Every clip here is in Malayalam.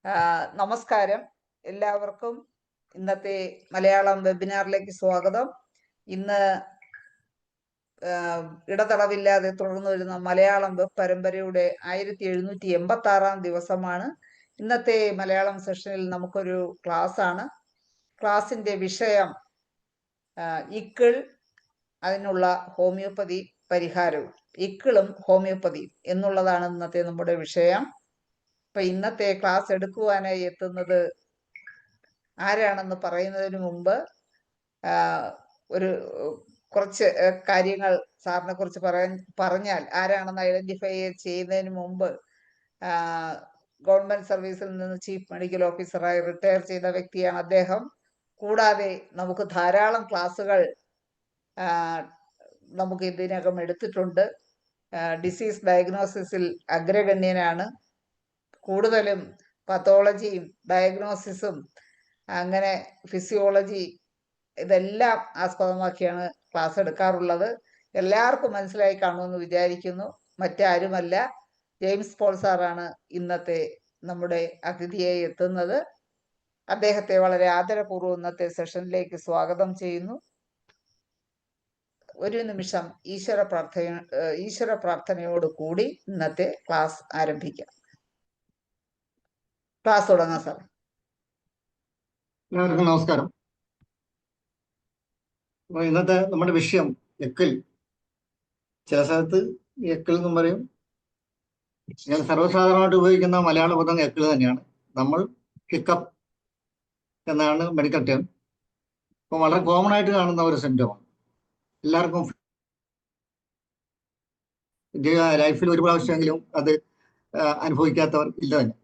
നമസ്കാരം എല്ലാവർക്കും. ഇന്നത്തെ മലയാളം വെബിനാറിലേക്ക് സ്വാഗതം. ഇന്ന് ഇടതടവില്ലാതെ തുടർന്നു വരുന്ന മലയാളം വെബ് പരമ്പരയുടെ 1786 ദിവസമാണ്. ഇന്നത്തെ മലയാളം സെഷനിൽ നമുക്കൊരു ക്ലാസ് ആണ്. ക്ലാസിന്റെ വിഷയം ഇക്കിൾ, അതിനുള്ള ഹോമിയോപ്പതി പരിഹാരവും. ഇക്കിളും ഹോമിയോപ്പതി എന്നുള്ളതാണ് ഇന്നത്തെ നമ്മുടെ വിഷയം. ഇപ്പൊ ഇന്നത്തെ ക്ലാസ് എടുക്കുവാനായി എത്തുന്നത് ആരാണെന്ന് പറയുന്നതിന് മുമ്പ് കുറച്ച് കാര്യങ്ങൾ സാറിനെ കുറിച്ച് പറഞ്ഞാൽ ആരാണെന്ന് ഐഡന്റിഫൈ ചെയ്യുന്നതിന് മുമ്പ്, ഗവൺമെന്റ് സർവീസിൽ നിന്ന് ചീഫ് മെഡിക്കൽ ഓഫീസറായി റിട്ടയർ ചെയ്ത വ്യക്തിയാണ് അദ്ദേഹം. കൂടാതെ നമുക്ക് ധാരാളം ക്ലാസ്സുകൾ നമുക്ക് ഇതിനകം എടുത്തിട്ടുണ്ട്. ഡിസീസ് ഡയഗ്നോസിസിൽ അഗ്രഗണ്യനാണ്. കൂടുതലും പത്തോളജിയും ഡയഗ്നോസിസും അങ്ങനെ ഫിസിയോളജി ഇതെല്ലാം ആസ്പദമാക്കിയാണ് ക്ലാസ് എടുക്കാറുള്ളത്. എല്ലാവർക്കും മനസ്സിലായി കാണുമെന്ന് വിചാരിക്കുന്നു. മറ്റാരുമല്ല, ജെയിംസ് പോൾ സാറാണ് ഇന്നത്തെ നമ്മുടെ അതിഥിയായി എത്തുന്നത്. അദ്ദേഹത്തെ വളരെ ആദരപൂർവ്വം ഇന്നത്തെ സെഷനിലേക്ക് സ്വാഗതം ചെയ്യുന്നു. ഒരു നിമിഷം ഈശ്വര പ്രാർത്ഥനയോട് കൂടി ഇന്നത്തെ ക്ലാസ് ആരംഭിക്കാം. ക്ലാസ് തുടങ്ങാം സാർ. എല്ലാവർക്കും നമസ്കാരം. ഇന്നത്തെ നമ്മുടെ വിഷയം എക്കിൾ. ചില സ്ഥലത്ത് എക്കിൾ എന്നും പറയും. ഞാൻ സർവ്വസാധാരണമായിട്ട് ഉപയോഗിക്കുന്ന മലയാള പദം എക്കിൾ തന്നെയാണ്. നമ്മൾ ഹിക്കപ്പ് എന്നാണ് മെഡിക്കൽ ടേം. അപ്പോൾ വളരെ കോമൺ ആയിട്ട് കാണുന്ന ഒരു സിംറ്റമാണ്. എല്ലാവർക്കും ലൈഫിൽ ഒരു പ്രാവശ്യമെങ്കിലും അത് അനുഭവിക്കാത്തവർ ഇല്ല തന്നെ.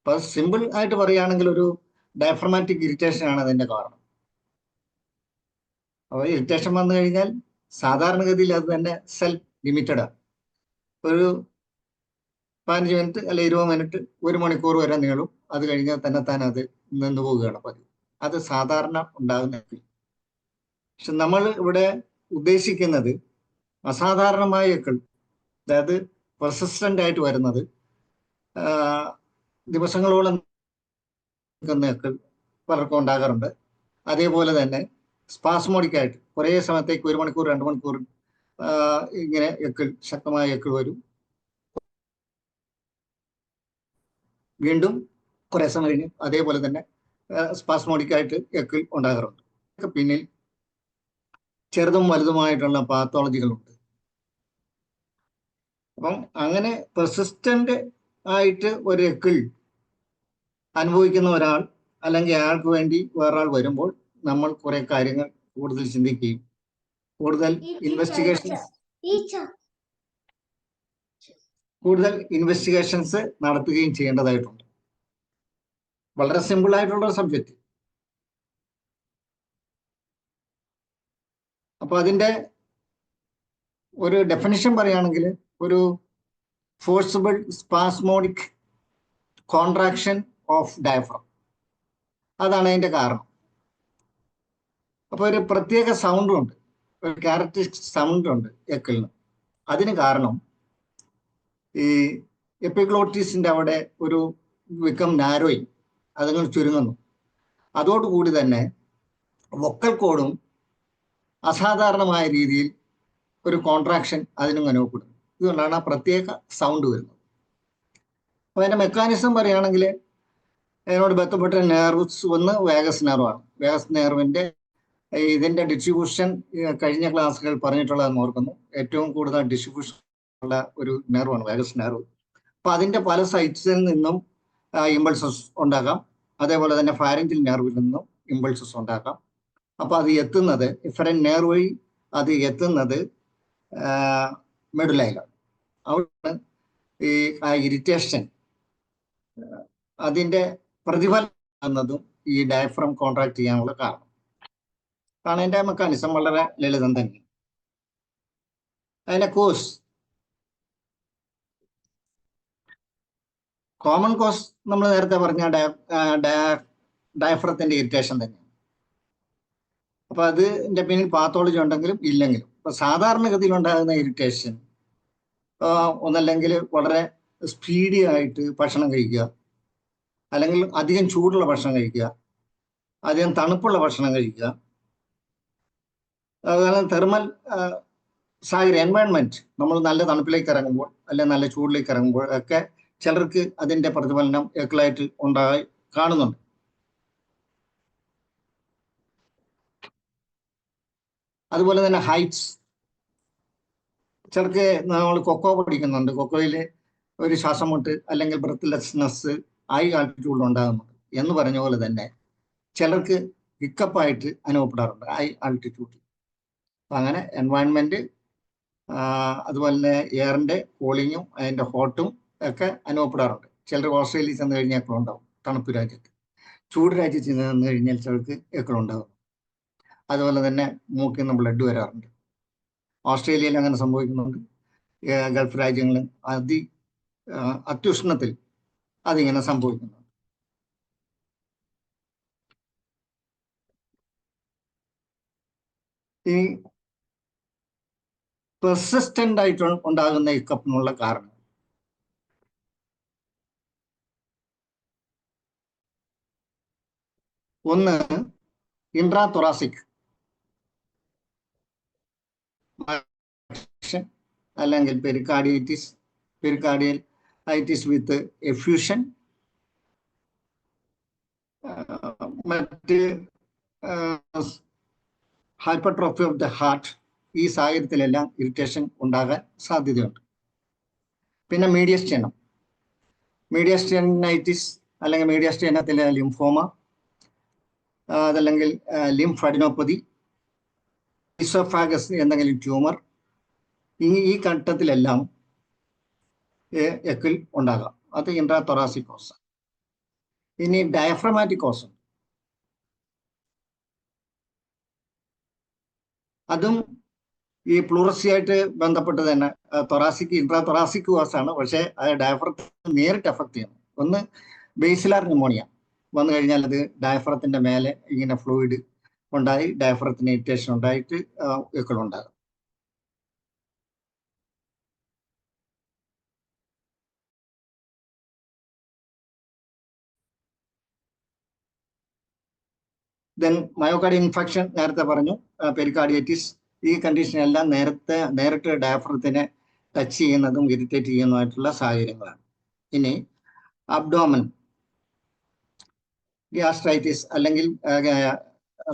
അപ്പൊ സിമ്പിൾ ആയിട്ട് പറയുകയാണെങ്കിൽ ഒരു ഡയഫ്രമാറ്റിക് ഇറിറ്റേഷൻ ആണ് അതിന്റെ കാരണം. അപ്പോൾ ഇറിറ്റേഷൻ വന്നു കഴിഞ്ഞാൽ സാധാരണഗതിയിൽ അത് തന്നെ സെൽഫ് ലിമിറ്റഡ് ആണ്. ഒരു 15 മിനിറ്റ് അല്ലെ 20 മിനിറ്റ്, 1 മണിക്കൂർ വരെ നീളും. അത് കഴിഞ്ഞാൽ തന്നെ അത് നിന്ന് പോവുകയാണ് പതിവ്. അത് സാധാരണ ഉണ്ടാകുന്ന. പക്ഷെ നമ്മൾ ഇവിടെ ഉദ്ദേശിക്കുന്നത് അസാധാരണമായ എക്കിൾ, അതായത് പെർസിസ്റ്റന്റ് ആയിട്ട് വരുന്നത്, ദിവസങ്ങളോളം എക്കിൾ പലർക്കും ഉണ്ടാകാറുണ്ട്. അതേപോലെ തന്നെ സ്പാസ്മോഡിക് ആയിട്ട് കുറേ സമയത്തേക്ക് 1 മണിക്കൂർ 2 മണിക്കൂർ ഇങ്ങനെ എക്കിൾ, ശക്തമായ എക്കിൾ വരും. വീണ്ടും കുറെ സമയം കഴിഞ്ഞ് അതേപോലെ തന്നെ സ്പാസ്മോഡിക് ആയിട്ട് എക്കിൾ ഉണ്ടാകാറുണ്ട്. പിന്നിൽ ചെറുതും വലുതുമായിട്ടുള്ള പാത്തോളജികളുണ്ട്. അപ്പം അങ്ങനെ പെർസിസ്റ്റന്റ് ആയിട്ട് ഒരു എക്കിൾ അനുഭവിക്കുന്ന ഒരാൾ അല്ലെങ്കിൽ അയാൾക്ക് വേണ്ടി വേറൊരാൾ വരുമ്പോൾ നമ്മൾ കുറെ കാര്യങ്ങൾ കൂടുതൽ ചിന്തിക്കുകയും കൂടുതൽ ഇൻവെസ്റ്റിഗേഷൻസ് നടത്തുകയും ചെയ്യേണ്ടതായിട്ടുണ്ട്. വളരെ സിമ്പിൾ ആയിട്ടുള്ള സബ്ജക്റ്റ്. അപ്പൊ അതിന്റെ ഒരു ഡെഫിനിഷൻ പറയുകയാണെങ്കിൽ, ഒരു forcible spasmodic contraction of diaphragm, അതാണ് അതിന്റെ കാരണം. അപ്പൊ ഒരു പ്രത്യേക സൗണ്ടും ഉണ്ട്, ഒരു ക്യാരക്ടറിസ്റ്റിക് സൗണ്ട് ഉണ്ട് എക്കിളിന്. അതിന് കാരണം ഈ എപ്പിഗ്ലോട്ടിസിന്റെ അവിടെ ഒരു വിക്കം നാരോയിങ്, അതങ്ങനെ ചുരുങ്ങുന്നു. അതോടുകൂടി തന്നെ വൊക്കൽ കോഡും അസാധാരണമായ രീതിയിൽ ഒരു കോൺട്രാക്ഷൻ അതിനും അനുഭവപ്പെടുന്നു. ഇതുകൊണ്ടാണ് ആ പ്രത്യേക സൗണ്ട് വരുന്നത്. അപ്പൊ അതിന്റെ മെക്കാനിസം പറയുകയാണെങ്കിൽ, അതിനോട് ബന്ധപ്പെട്ട നെർവ്സ് ഒന്ന് വേഗസ് നെർവാണ്. വേഗസ് നെർവിന്റെ ഇതിന്റെ ഡിസ്ട്രിബ്യൂഷൻ കഴിഞ്ഞ ക്ലാസ്സുകൾ പറഞ്ഞിട്ടുള്ളതെന്ന് ഓർക്കുന്നു. ഏറ്റവും കൂടുതൽ ഡിസ്ട്രിബ്യൂഷൻ ഉള്ള ഒരു നെർവാണ് വേഗസ് നെർവ്. അപ്പൊ അതിന്റെ പല സൈറ്റ്സിൽ നിന്നും ഇമ്പൾസസ് ഉണ്ടാകാം. അതേപോലെ തന്നെ ഫാരഞ്ചിൽ നെർവിൽ നിന്നും ഇമ്പൾസസ് ഉണ്ടാക്കാം. അപ്പൊ അത് എത്തുന്നത് ഇഫറൻ നെർവ് വഴി അത് എത്തുന്നത് മെഡുലയിലാണ്. അവിടെ ഈ ഇറിറ്റേഷൻ അതിന്റെ പ്രതിഫലം എന്നതും ഈ ഡയഫ്രം കോൺട്രാക്ട് ചെയ്യാനുള്ള കാരണം ആണ്. അതിന്റെ മെക്കാനിസം വളരെ ലളിതം തന്നെ. അതിന്റെ കോസ്, കോമൺ കോസ് നമ്മൾ നേരത്തെ പറഞ്ഞ ഡയഫ്രത്തിന്റെ ഇറിറ്റേഷൻ തന്നെയാണ്. അപ്പൊ അതിന്റെ പിന്നിൽ പാത്തോളജി ഉണ്ടെങ്കിലും ഇല്ലെങ്കിലും, ഇപ്പൊ സാധാരണഗതിയിൽ ഉണ്ടാകുന്ന ഇറിറ്റേഷൻ ഒന്നല്ലെങ്കിൽ വളരെ സ്പീഡി ആയിട്ട് ഭക്ഷണം കഴിക്കുക, അല്ലെങ്കിൽ അധികം ചൂടുള്ള ഭക്ഷണം കഴിക്കുക, അധികം തണുപ്പുള്ള ഭക്ഷണം കഴിക്കുക, അതുപോലെ തെർമൽ സാഹചര്യം എൻവയൺമെന്റ്, നമ്മൾ നല്ല തണുപ്പിലേക്ക് ഇറങ്ങുമ്പോൾ അല്ലെങ്കിൽ നല്ല ചൂടിലേക്ക് ഇറങ്ങുമ്പോൾ ഒക്കെ ചിലർക്ക് അതിന്റെ പ്രതിഫലനം എക്കളായിട്ട് ഉണ്ടായി കാണുന്നുണ്ട്. അതുപോലെ തന്നെ ഹൈറ്റ്സ്, ചിലർക്ക് നമ്മൾ കൊക്കോ പഠിക്കുന്നുണ്ട്, കൊക്കോയിൽ ഒരു ശ്വാസം മുട്ട് അല്ലെങ്കിൽ ബ്രത്ത്ലെസ്നെസ് ഹൈ ആൾട്ടിറ്റ്യൂഡിൽ ഉണ്ടാകുന്നുണ്ട് എന്ന് പറഞ്ഞ പോലെ തന്നെ ചിലർക്ക് ഹിക്കപ്പായിട്ട് അനുഭവപ്പെടാറുണ്ട് ഹൈ ആൾട്ടിറ്റ്യൂഡിൽ. അപ്പം അങ്ങനെ എൻവയൺമെന്റ്, അതുപോലെ തന്നെ എയറിന്റെ കൂളിങ്ങും അതിന്റെ ഹോട്ടും ഒക്കെ അനുഭവപ്പെടാറുണ്ട്. ചിലർ ഓസ്ട്രേലിയയിൽ ചെന്ന് കഴിഞ്ഞാൽ എപ്പോഴും ഉണ്ടാവും, തണുപ്പ് രാജ്യത്ത്. ചൂട് രാജ്യത്ത് ചെന്ന് കഴിഞ്ഞാൽ ചിലർക്ക് എപ്പോഴും ഉണ്ടാവും. അതുപോലെ തന്നെ മൂക്കിൽ നിന്ന് ബ്ലഡ് വരാറുണ്ട്. ഓസ്ട്രേലിയയിൽ അങ്ങനെ സംഭവിക്കുന്നുണ്ട്. ഗൾഫ് രാജ്യങ്ങളിൽ അത്യുഷ്ണത്തിൽ അതിങ്ങനെ സംഭവിക്കുന്നുണ്ട്. ഈ പെർസിസ്റ്റന്റ് ആയിട്ട് ഉണ്ടാകുന്ന ഹിക്കപ്പിനുള്ള കാരണം ഒന്ന് ഇൻട്രാ തൊറാസിക് അല്ലെങ്കിൽ പെരിക്കാർഡിയറ്റിസ്, പെരിക്കാർഡിയൽ ഐറ്റിസ് വിത്ത് എഫ്യൂഷൻ, മറ്റ് ഹൈപ്പർട്രോഫി ഓഫ് ദ ഹാർട്ട്, ഈ സാഹചര്യത്തിലെല്ലാം ഇറിറ്റേഷൻ ഉണ്ടാകാൻ സാധ്യതയുണ്ട്. പിന്നെ മീഡിയസ്റ്റേനം, മീഡിയസ്റ്റേനൈറ്റിസ് അല്ലെങ്കിൽ മീഡിയസ്റ്റേനത്തിലെ ലിംഫോമ, അതല്ലെങ്കിൽ ലിംഫാഡിനോപ്പതി, ഈസോഫാഗസ് എന്തെങ്കിലും ട്യൂമർ, ഈ ഘട്ടത്തിലെല്ലാം എക്കിൽ ഉണ്ടാകാം. അത് ഇൻട്രാ തൊറാസിക് കോസ്. ഇനി ഡയഫ്രമാറ്റിക് കോസ്, അതും ഈ പ്ലൂറസിയായിട്ട് ബന്ധപ്പെട്ട് തന്നെ തൊറാസിക് ഇൻട്രാ തൊറാസിക് കോസ് ആണ്. പക്ഷേ അത് ഡയഫ്രത്തെ നേരിട്ട് എഫക്ട് ചെയ്യുന്നു. ഒന്ന് ബേസിലാർ ന്യൂമോണിയ വന്നു കഴിഞ്ഞാൽ അത് ഡയഫ്രത്തിന്റെ മേലെ ഇങ്ങനെ ഫ്ലൂയിഡ് ഉണ്ടായി ഡയഫ്രത്തിന് ഇറിറ്റേഷൻ ഉണ്ടായിട്ട് എക്കളുണ്ടാകും. ദെൻ മയോകാർഡിയൽ ഇൻഫെക്ഷൻ നേരത്തെ പറഞ്ഞു, പെരിക്കാർഡിയറ്റിസ്, ഈ കണ്ടീഷനെല്ലാം നേരിട്ട് ഡയഫ്രത്തിനെ ടച്ച് ചെയ്യുന്നതും ഇറിറ്റേറ്റ് ചെയ്യുന്നതുമായിട്ടുള്ള സാഹചര്യങ്ങളാണ്. ഇനി അബ്ഡോമൻ, ഗ്യാസ്ട്രൈറ്റിസ് അല്ലെങ്കിൽ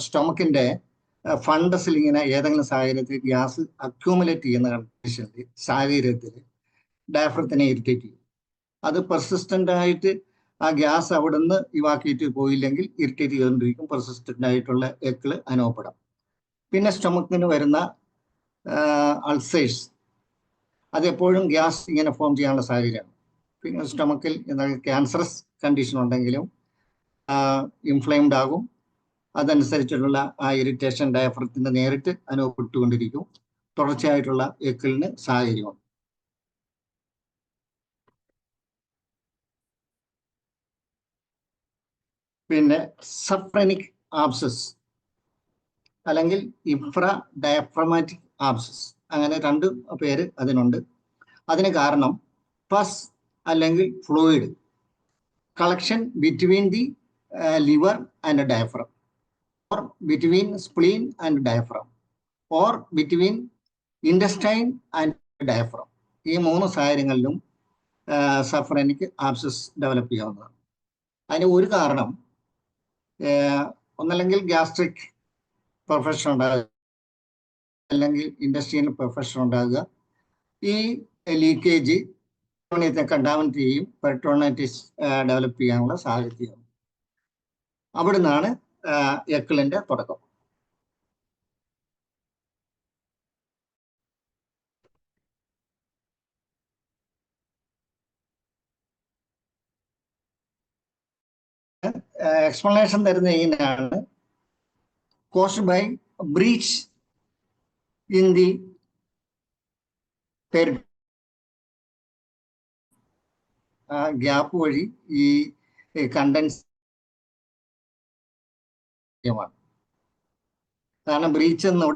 സ്റ്റൊമക്കിന്റെ ഫണ്ടസിൽ ഇങ്ങനെ ഏതെങ്കിലും സാഹചര്യത്തിൽ ഗ്യാസ് അക്യൂമുലേറ്റ് ചെയ്യുന്ന കണ്ടീഷനിൽ സാഹചര്യത്തിൽ ഡയഫ്രത്തിനെ ഇറിറ്റേറ്റ് ചെയ്യും. അത് പെർസിസ്റ്റന്റ് ആയിട്ട് ആ ഗ്യാസ് അവിടുന്ന് ഇവാക്യുവേറ്റ് പോയില്ലെങ്കിൽ ഇറിറ്റേറ്റ് ചെയ്തുകൊണ്ടിരിക്കും, പെർസിസ്റ്റന്റ് ആയിട്ടുള്ള എക്കള് അനുഭവപ്പെടാം. പിന്നെ സ്റ്റൊമക്കിന് വരുന്ന അൾസേഴ്സ്, അത് എപ്പോഴും ഗ്യാസ് ഇങ്ങനെ ഫോം ചെയ്യാനുള്ള സാഹചര്യമാണ്. പിന്നെ സ്റ്റൊമക്കിൽ ക്യാൻസറസ് കണ്ടീഷൻ ഉണ്ടെങ്കിലും ഇൻഫ്ലെയിംഡ് ആകും. അതനുസരിച്ചിട്ടുള്ള ആ ഇറിറ്റേഷൻ ഡയഫ്രത്തിന് നേരിട്ട് അനുഭവപ്പെട്ടുകൊണ്ടിരിക്കും. തുടർച്ചയായിട്ടുള്ള എക്കിളിന് സാഹചര്യമുണ്ട്. പിന്നെ സബ്ഫ്രെനിക് ആബ്സസ് അല്ലെങ്കിൽ ഇൻഫ്രാ ഡയഫ്രമാറ്റിക് ആബ്സസ്, അങ്ങനെ രണ്ട് പേര് അതിനുണ്ട്. അതിന് കാരണം പസ് അല്ലെങ്കിൽ fluid collection between the liver and diaphragm, or between spleen and diaphragm, or between intestine and diaphragm. ഈ മൂന്ന് സാഹചര്യങ്ങളിലും സഫ്രെനിക് ആബ്സസ് ഡെവലപ്പ് ചെയ്യാവുന്നതാണ്. അതിന് ഒരു കാരണം ഒന്നല്ലെങ്കിൽ ഗ്യാസ്ട്രിക് പെർഫെക്ഷൻ ഉണ്ടാകുക, അല്ലെങ്കിൽ ഇൻഡസ്ട്രിയൽ പെർഫെക്ഷൻ ഉണ്ടാകുക. ഈ ലീക്കേജ് കണ്ടാമിനേറ്റ് ചെയ്യും, പെരിറ്റോണൈറ്റിസ് ഡെവലപ്പ് ചെയ്യാനുള്ള സാഹചര്യം. അവിടുന്നാണ് എക്കിളിന്റെ തുടക്കം. എക്സ്പ്ലനേഷൻ തരുന്ന ഇങ്ങനെയാണ്: caused by breach in the gap വഴി ഈ കണ്ടൻസ് കാരണം ബ്രീച്ച് എന്ന്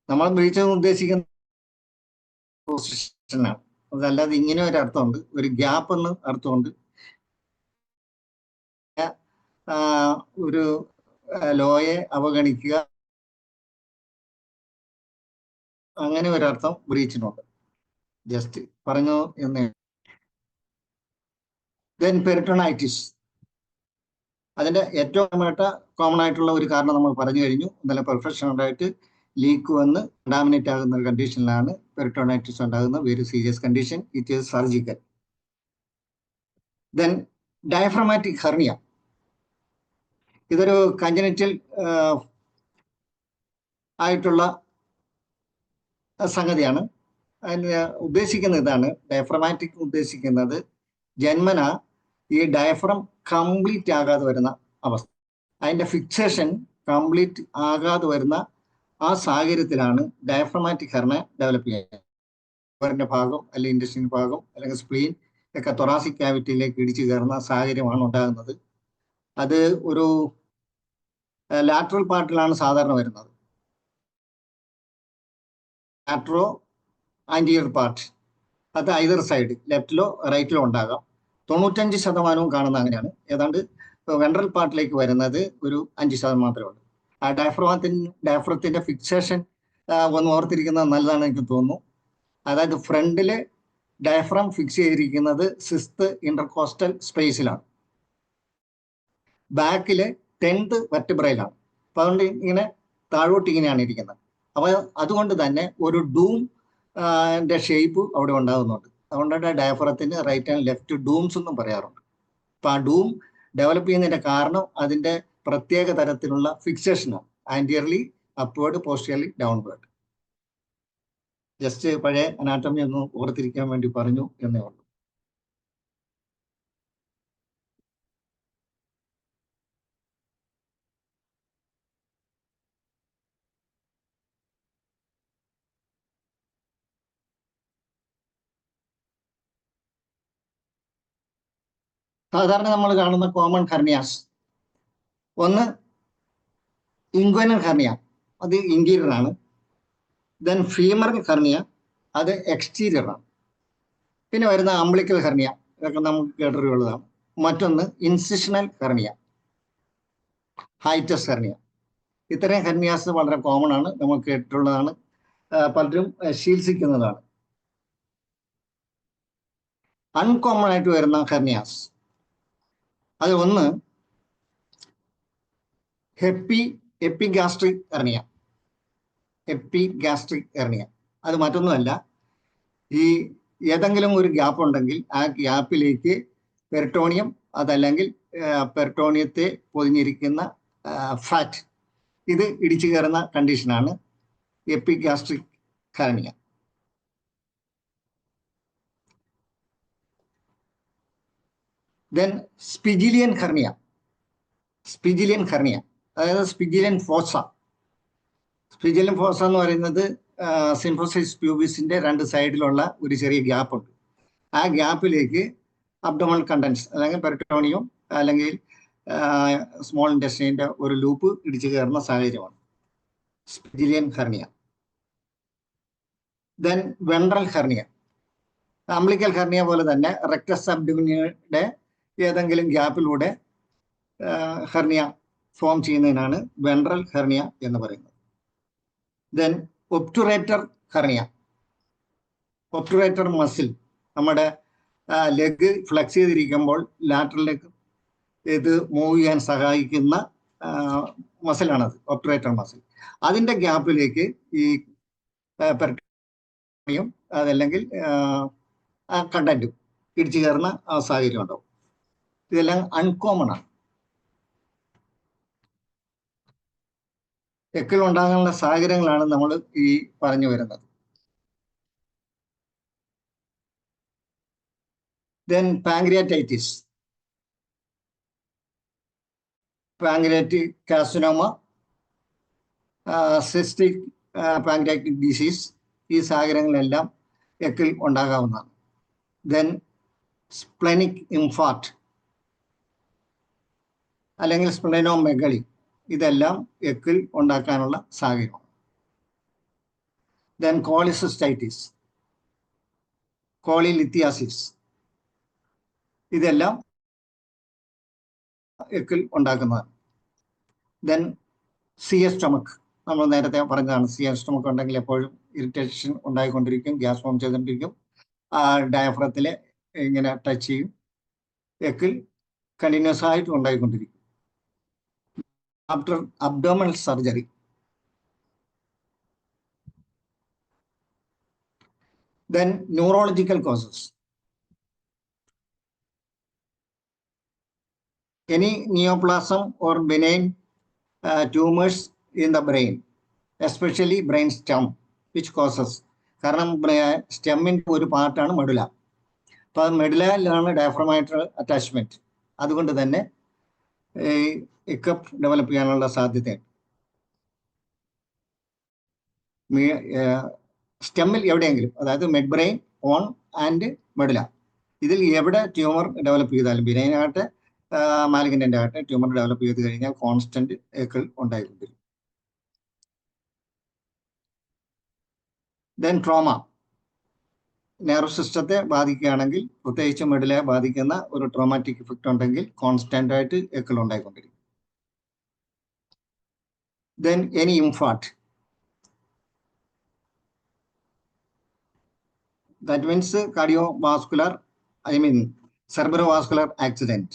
നമ്മൾ ബ്രീച്ച് ഉദ്ദേശിക്കുന്ന പൊസിഷനാണ്. അതല്ലാതെ ഇങ്ങനെ ഒരു അർത്ഥമുണ്ട്, ഒരു ഗ്യാപ്പ് എന്ന് അർത്ഥമുണ്ട്, ഒരു ലോയെ അവഗണിക്കുക, അങ്ങനെ ഒരർത്ഥം ബ്രീച്ചിനുണ്ട്. ജസ്റ്റ് പറഞ്ഞു എന്ന്. ദെൻ പെരിട്ടോണൈറ്റിസ്, അതിന്റെ ഏറ്റവും കോമൺ ആയിട്ടുള്ള ഒരു കാരണം നമ്മൾ പറഞ്ഞു കഴിഞ്ഞു. നല്ല പ്രൊഫഷണലായിട്ട് ലീക്ക് വന്ന് കണ്ടാമിനേറ്റ് ആകുന്ന കണ്ടീഷനിലാണ് പെരിട്ടോണൈറ്റിസ് ഉണ്ടാകുന്ന very serious condition. It is surgical. Then diaphragmatic hernia, ഇതൊരു കഞ്ചനിറ്റൽ ആയിട്ടുള്ള സംഗതിയാണ്. അതിന് ഉദ്ദേശിക്കുന്ന ഇതാണ്, ഡയഫ്രമാറ്റിക് ഉദ്ദേശിക്കുന്നത് ജന്മന ഈ ഡയഫ്രം കംപ്ലീറ്റ് ആകാതെ വരുന്ന അവസ്ഥ. അതിന്റെ ഫിക്സേഷൻ കംപ്ലീറ്റ് ആകാതെ വരുന്ന ആ സാഹചര്യത്തിലാണ് ഡയഫ്രമാറ്റിക് ഹെർണിയ ഡെവലപ്പ് ചെയ്യുന്നത്. ലിവറിന്റെ ഭാഗം അല്ലെങ്കിൽ ഇൻറ്റെസ്റ്റൈൻ ഭാഗം അല്ലെങ്കിൽ സ്പ്ലീൻ ഒക്കെ തൊറാസിക് ക്യാവിറ്റിയിലേക്ക് ഇടിച്ചു കയറുന്ന സാഹചര്യമാണ് ഉണ്ടാകുന്നത്. അത് ഒരു ലാറ്ററൽ പാർട്ടിലാണ് സാധാരണ വരുന്നത്. ലാറ്ററോ ആന്റിയർ പാർട്ട്, അത് ഐദർ സൈഡ് ലെഫ്റ്റിലോ റൈറ്റിലോ ഉണ്ടാകാം. 95% കാണുന്ന അങ്ങനെയാണ്. ഏതാണ്ട് വെൻട്രൽ പാർട്ടിലേക്ക് വരുന്നത് ഒരു 5% മാത്രമേ ഉള്ളൂ. ആ ഡയഫ്രത്തിന്റെ ഫിക്സേഷൻ ഒന്ന് ഓർത്തിരിക്കുന്നത് നല്ലതാണ് എനിക്ക് തോന്നുന്നു. അതായത് ഫ്രണ്ടില് ഡയഫ്രം ഫിക്സ് ചെയ്തിരിക്കുന്നത് 6th ഇന്റർകോസ്റ്റൽ സ്പേസിലാണ്, ബാക്കില് 10th വെർട്ടിബ്രയിലാണ്. അപ്പൊ അതുകൊണ്ട് ഇങ്ങനെ താഴോട്ട് ഇങ്ങനെയാണ് ഇരിക്കുന്നത്. അപ്പൊ അതുകൊണ്ട് തന്നെ ഒരു ഡൂം ഷേപ്പ് അവിടെ ഉണ്ടാകുന്നുണ്ട്. അതുകൊണ്ടാണ് ഡയഫ്രത്തിന് റൈറ്റ് ആൻഡ് ലെഫ്റ്റ് ഡൂംസ് എന്നും പറയാറുണ്ട്. അപ്പൊ ആ ഡൂം ഡെവലപ്പ് ചെയ്യുന്നതിന്റെ കാരണം അതിന്റെ പ്രത്യേക തരത്തിലുള്ള ഫിക്സേഷനാണ്, ആന്റിയർലി അപ്വേർഡ്, പോസ്റ്റീരിയർലി ഡൗൺവേർഡ്. ജസ്റ്റ് പഴയ അനാട്ടമി ഒന്ന് ഓർത്തിരിക്കാൻ വേണ്ടി പറഞ്ഞു എന്നേ ഉള്ളൂ. സാധാരണ നമ്മൾ കാണുന്ന കോമൺ ഹെർണിയാസ്, ഒന്ന് ഇൻഗ്വനൽ ഹെർണിയ, അത് ഇന്റീരിയർ ആണ്. ദെൻ ഫീമറൽ ഹെർണിയ, അത് എക്സ്റ്റീരിയർ ആണ്. പിന്നെ വരുന്ന അംബ്ലിക്കൽ ഹെർണിയ, ഇതൊക്കെ നമുക്ക് കേട്ടറിവുള്ളതാണ്. മറ്റൊന്ന് ഇൻസിഷണൽ ഹെർണിയ, ഹൈറ്റസ് ഹെർണിയ. ഇത്രയും ഹെർണിയാസ് വളരെ കോമൺ ആണ്, നമുക്ക് കേട്ടിട്ടുള്ളതാണ്, പലരും ചികിത്സിക്കുന്നതാണ്. അൺകോമൺ ആയിട്ട് വരുന്ന ഹെർണിയാസ്, അത് ഒന്ന് എപ്പിഗാസ്ട്രിക് ഹെർണിയ. എപ്പിഗാസ്ട്രിക് ഹെർണിയ അത് മറ്റൊന്നുമല്ല, ഈ ഏതെങ്കിലും ഒരു ഗ്യാപ്പ് ഉണ്ടെങ്കിൽ ആ ഗ്യാപ്പിലേക്ക് പെരിട്ടോണിയം, അതല്ലെങ്കിൽ പെരിട്ടോണിയത്തെ പൊതിഞ്ഞിരിക്കുന്ന ഫാറ്റ്, ഇത് ഇടിച്ചു കയറുന്ന കണ്ടീഷനാണ് epigastric hernia. Then spigelian hernia. Spigelian hernia അതായത് സ്പിജിലിയൻ ഫോസ. സ്പിജിലിയൻ ഫോസ എന്ന് പറയുന്നത് സിംഫോസിസ് പ്യൂബിസിന്റെ 2 സൈഡിലുള്ള ഒരു ചെറിയ ഗ്യാപ്പ് ഉണ്ട്. ആ ഗ്യാപ്പിലേക്ക് അബ്ഡോമൽ കണ്ടൻസ് അല്ലെങ്കിൽ പെരിട്ടോണിയം അല്ലെങ്കിൽ സ്മോൾ ഇൻറ്റെസ്റ്റൈൻ്റെ ഒരു ലൂപ്പ് ഇടിച്ചു കയറുന്ന സാഹചര്യമാണ് spigelian hernia. Then ventral hernia, umbilical hernia പോലെ തന്നെ റെക്ടസ് അബ്ഡോമിനിയുടെ ഏതെങ്കിലും ഗ്യാപ്പിലൂടെ ഹെർണിയ ഫോം ചെയ്യുന്നതിനാണ് വെൻട്രൽ ഹെർണിയ എന്ന് പറയുന്നത്. Then obturator hernia. Obturator muscle, നമ്മുടെ ലെഗ് ഫ്ലെക്സ് ചെയ്തിരിക്കുമ്പോൾ ലാറ്ററിലേക്ക് ഇത് മൂവ് ചെയ്യാൻ സഹായിക്കുന്ന മസിലാണത്, ഒബ്റ്റുറേറ്റർ മസിൽ. അതിന്റെ ഗ്യാപ്പിലേക്ക് ഈ പെരിട്ടോണിയം അതല്ലെങ്കിൽ കണ്ടന്റും ഇടിച്ചു കയറുന്ന സാഹചര്യം ഉണ്ടാവും. ഇതെല്ലാം അൺകോമൺ ആണ്. എക്കിൾ ഉണ്ടാകാനുള്ള സാഹചര്യങ്ങളാണ് നമ്മൾ ഈ പറഞ്ഞു വരുന്നത്. Then pancreatitis, pancreatic carcinoma, cystic pancreatic disease, ഈ സാഹചര്യങ്ങളെല്ലാം എക്കിൾ ഉണ്ടാകാവുന്നതാണ്. ദെൻ സ്പ്ലെനിക് ഇൻഫാർട്ട് അല്ലെങ്കിൽ സ്പ്ലെനോമെഗളി, ഇതെല്ലാം എക്കിൾ ഉണ്ടാക്കാനുള്ള സാഹചര്യമാണ്. Then cholecystitis. കോളിലിത്തിയാസിസ്, ഇതെല്ലാം എക്കിൾ ഉണ്ടാക്കുന്നതാണ്. ദെൻ സിയർ സ്റ്റൊമക്ക്, നമ്മൾ നേരത്തെ പറഞ്ഞതാണ്. സിയർ സ്റ്റൊമക്ക് ഉണ്ടെങ്കിൽ എപ്പോഴും ഇറിറ്റേഷൻ ഉണ്ടായിക്കൊണ്ടിരിക്കും, ഗ്യാസ് ഫോം ചെയ്തുകൊണ്ടിരിക്കും, ഡയഫ്രത്തിൽ ഇങ്ങനെ ടച്ച് ചെയ്യും, എക്കിൾ കണ്ടിന്യൂസ് ആയിട്ട് ഉണ്ടായിക്കൊണ്ടിരിക്കും. After abdominal surgery, then neurological causes. Any neoplasm or benign tumors in the brain, especially brain stem, which causes, കാരണം സ്റ്റെമ്മിൻ്റെ ഒരു പാർട്ടാണ് മെഡുല. അപ്പോൾ മെഡുലയിലാണ് ഡയഫ്രമായിട്ട് അറ്റാച്ച്മെന്റ്. അതുകൊണ്ട് തന്നെ ഇക്കപ്പ് ഡെവലപ്പ് ചെയ്യാനുള്ള സാധ്യതയുണ്ട്. സ്റ്റെമ്മിൽ എവിടെയെങ്കിലും, അതായത് mid brain, on and medulla, ഇതിൽ എവിടെ ട്യൂമർ ഡെവലപ്പ് ചെയ്താലും, ബിനൈനാകട്ടെ മാലിഗ്നൻ്റ് ആകട്ടെ, ട്യൂമർ ഡെവലപ്പ് ചെയ്ത് കഴിഞ്ഞാൽ കോൺസ്റ്റന്റ് എക്കിൾ ഉണ്ടായിക്കൊണ്ടിരിക്കും. ദെൻ ട്രോമ, നെർവ് സിസ്റ്റത്തെ ബാധിക്കുകയാണെങ്കിൽ, പ്രത്യേകിച്ച് മെഡുലയെ ബാധിക്കുന്ന ഒരു ട്രോമാറ്റിക് ഇഫക്റ്റ് ഉണ്ടെങ്കിൽ കോൺസ്റ്റന്റ് ആയിട്ട് എക്കിൾ ഉണ്ടായിക്കൊണ്ടിരിക്കും. Then any infarct, that means cardiovascular, cerebrovascular accident.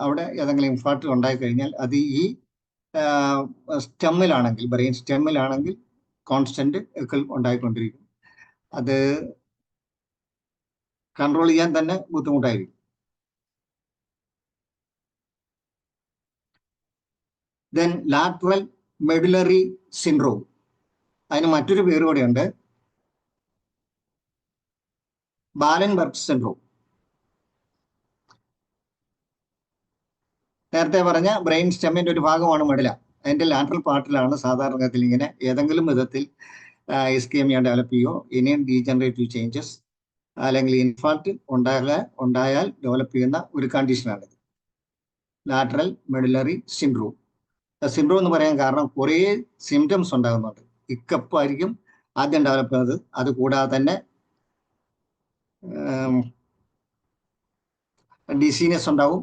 അവിടെ ഏതെങ്കിലും ഇൻഫാർട്ട് ഉണ്ടായി കഴിഞ്ഞാൽ അത് ഈ സ്റ്റെമ്മിലാണെങ്കിൽ, ബ്രെയിൻ സ്റ്റെമ്മിലാണെങ്കിൽ കോൺസ്റ്റന്റ് എക്കിൾ ഉണ്ടായിക്കൊണ്ടിരിക്കും. അത് കൺട്രോൾ ചെയ്യാൻ തന്നെ ബുദ്ധിമുട്ടായിരിക്കും. ദെൻ ലാറ്ററൽ മെഡുലറി സിൻഡ്രോം, അതിന് മറ്റൊരു പേര് കൂടെയുണ്ട്, ബാലൻബർഗ് സിൻഡ്രോം. നേരത്തെ പറഞ്ഞ ബ്രെയിൻ സ്റ്റെമ്മിന്റെ ഒരു ഭാഗമാണ് മെഡുല. അതിന്റെ ലാറ്ററൽ പാർട്ടിലാണ് സാധാരണഗതിയിൽ ഇങ്ങനെ ഏതെങ്കിലും വിധത്തിൽ ഇസ്കീമിയ ഡെവലപ്പ് ചെയ്യോ, ഇനി ഡീജനറേറ്റീവ് ചേഞ്ചസ് അല്ലെങ്കിൽ ഇൻഫാർട്ട് ഉണ്ടായാൽ ഡെവലപ്പ് ചെയ്യുന്ന ഒരു കണ്ടീഷനാണിത്, ലാറ്ററൽ മെഡുലറി സിൻഡ്രോം. സിൻഡ്രോം എന്ന് പറയാൻ കാരണം കുറേ സിംറ്റംസ് ഉണ്ടാകുന്നുണ്ട്. ഇക്കപ്പ് ആയിരിക്കും ആദ്യം ഡെവലപ്പ് ചെയ്യുന്നത്. അത് കൂടാതെ തന്നെ ഡിസീനസ് ഉണ്ടാകും,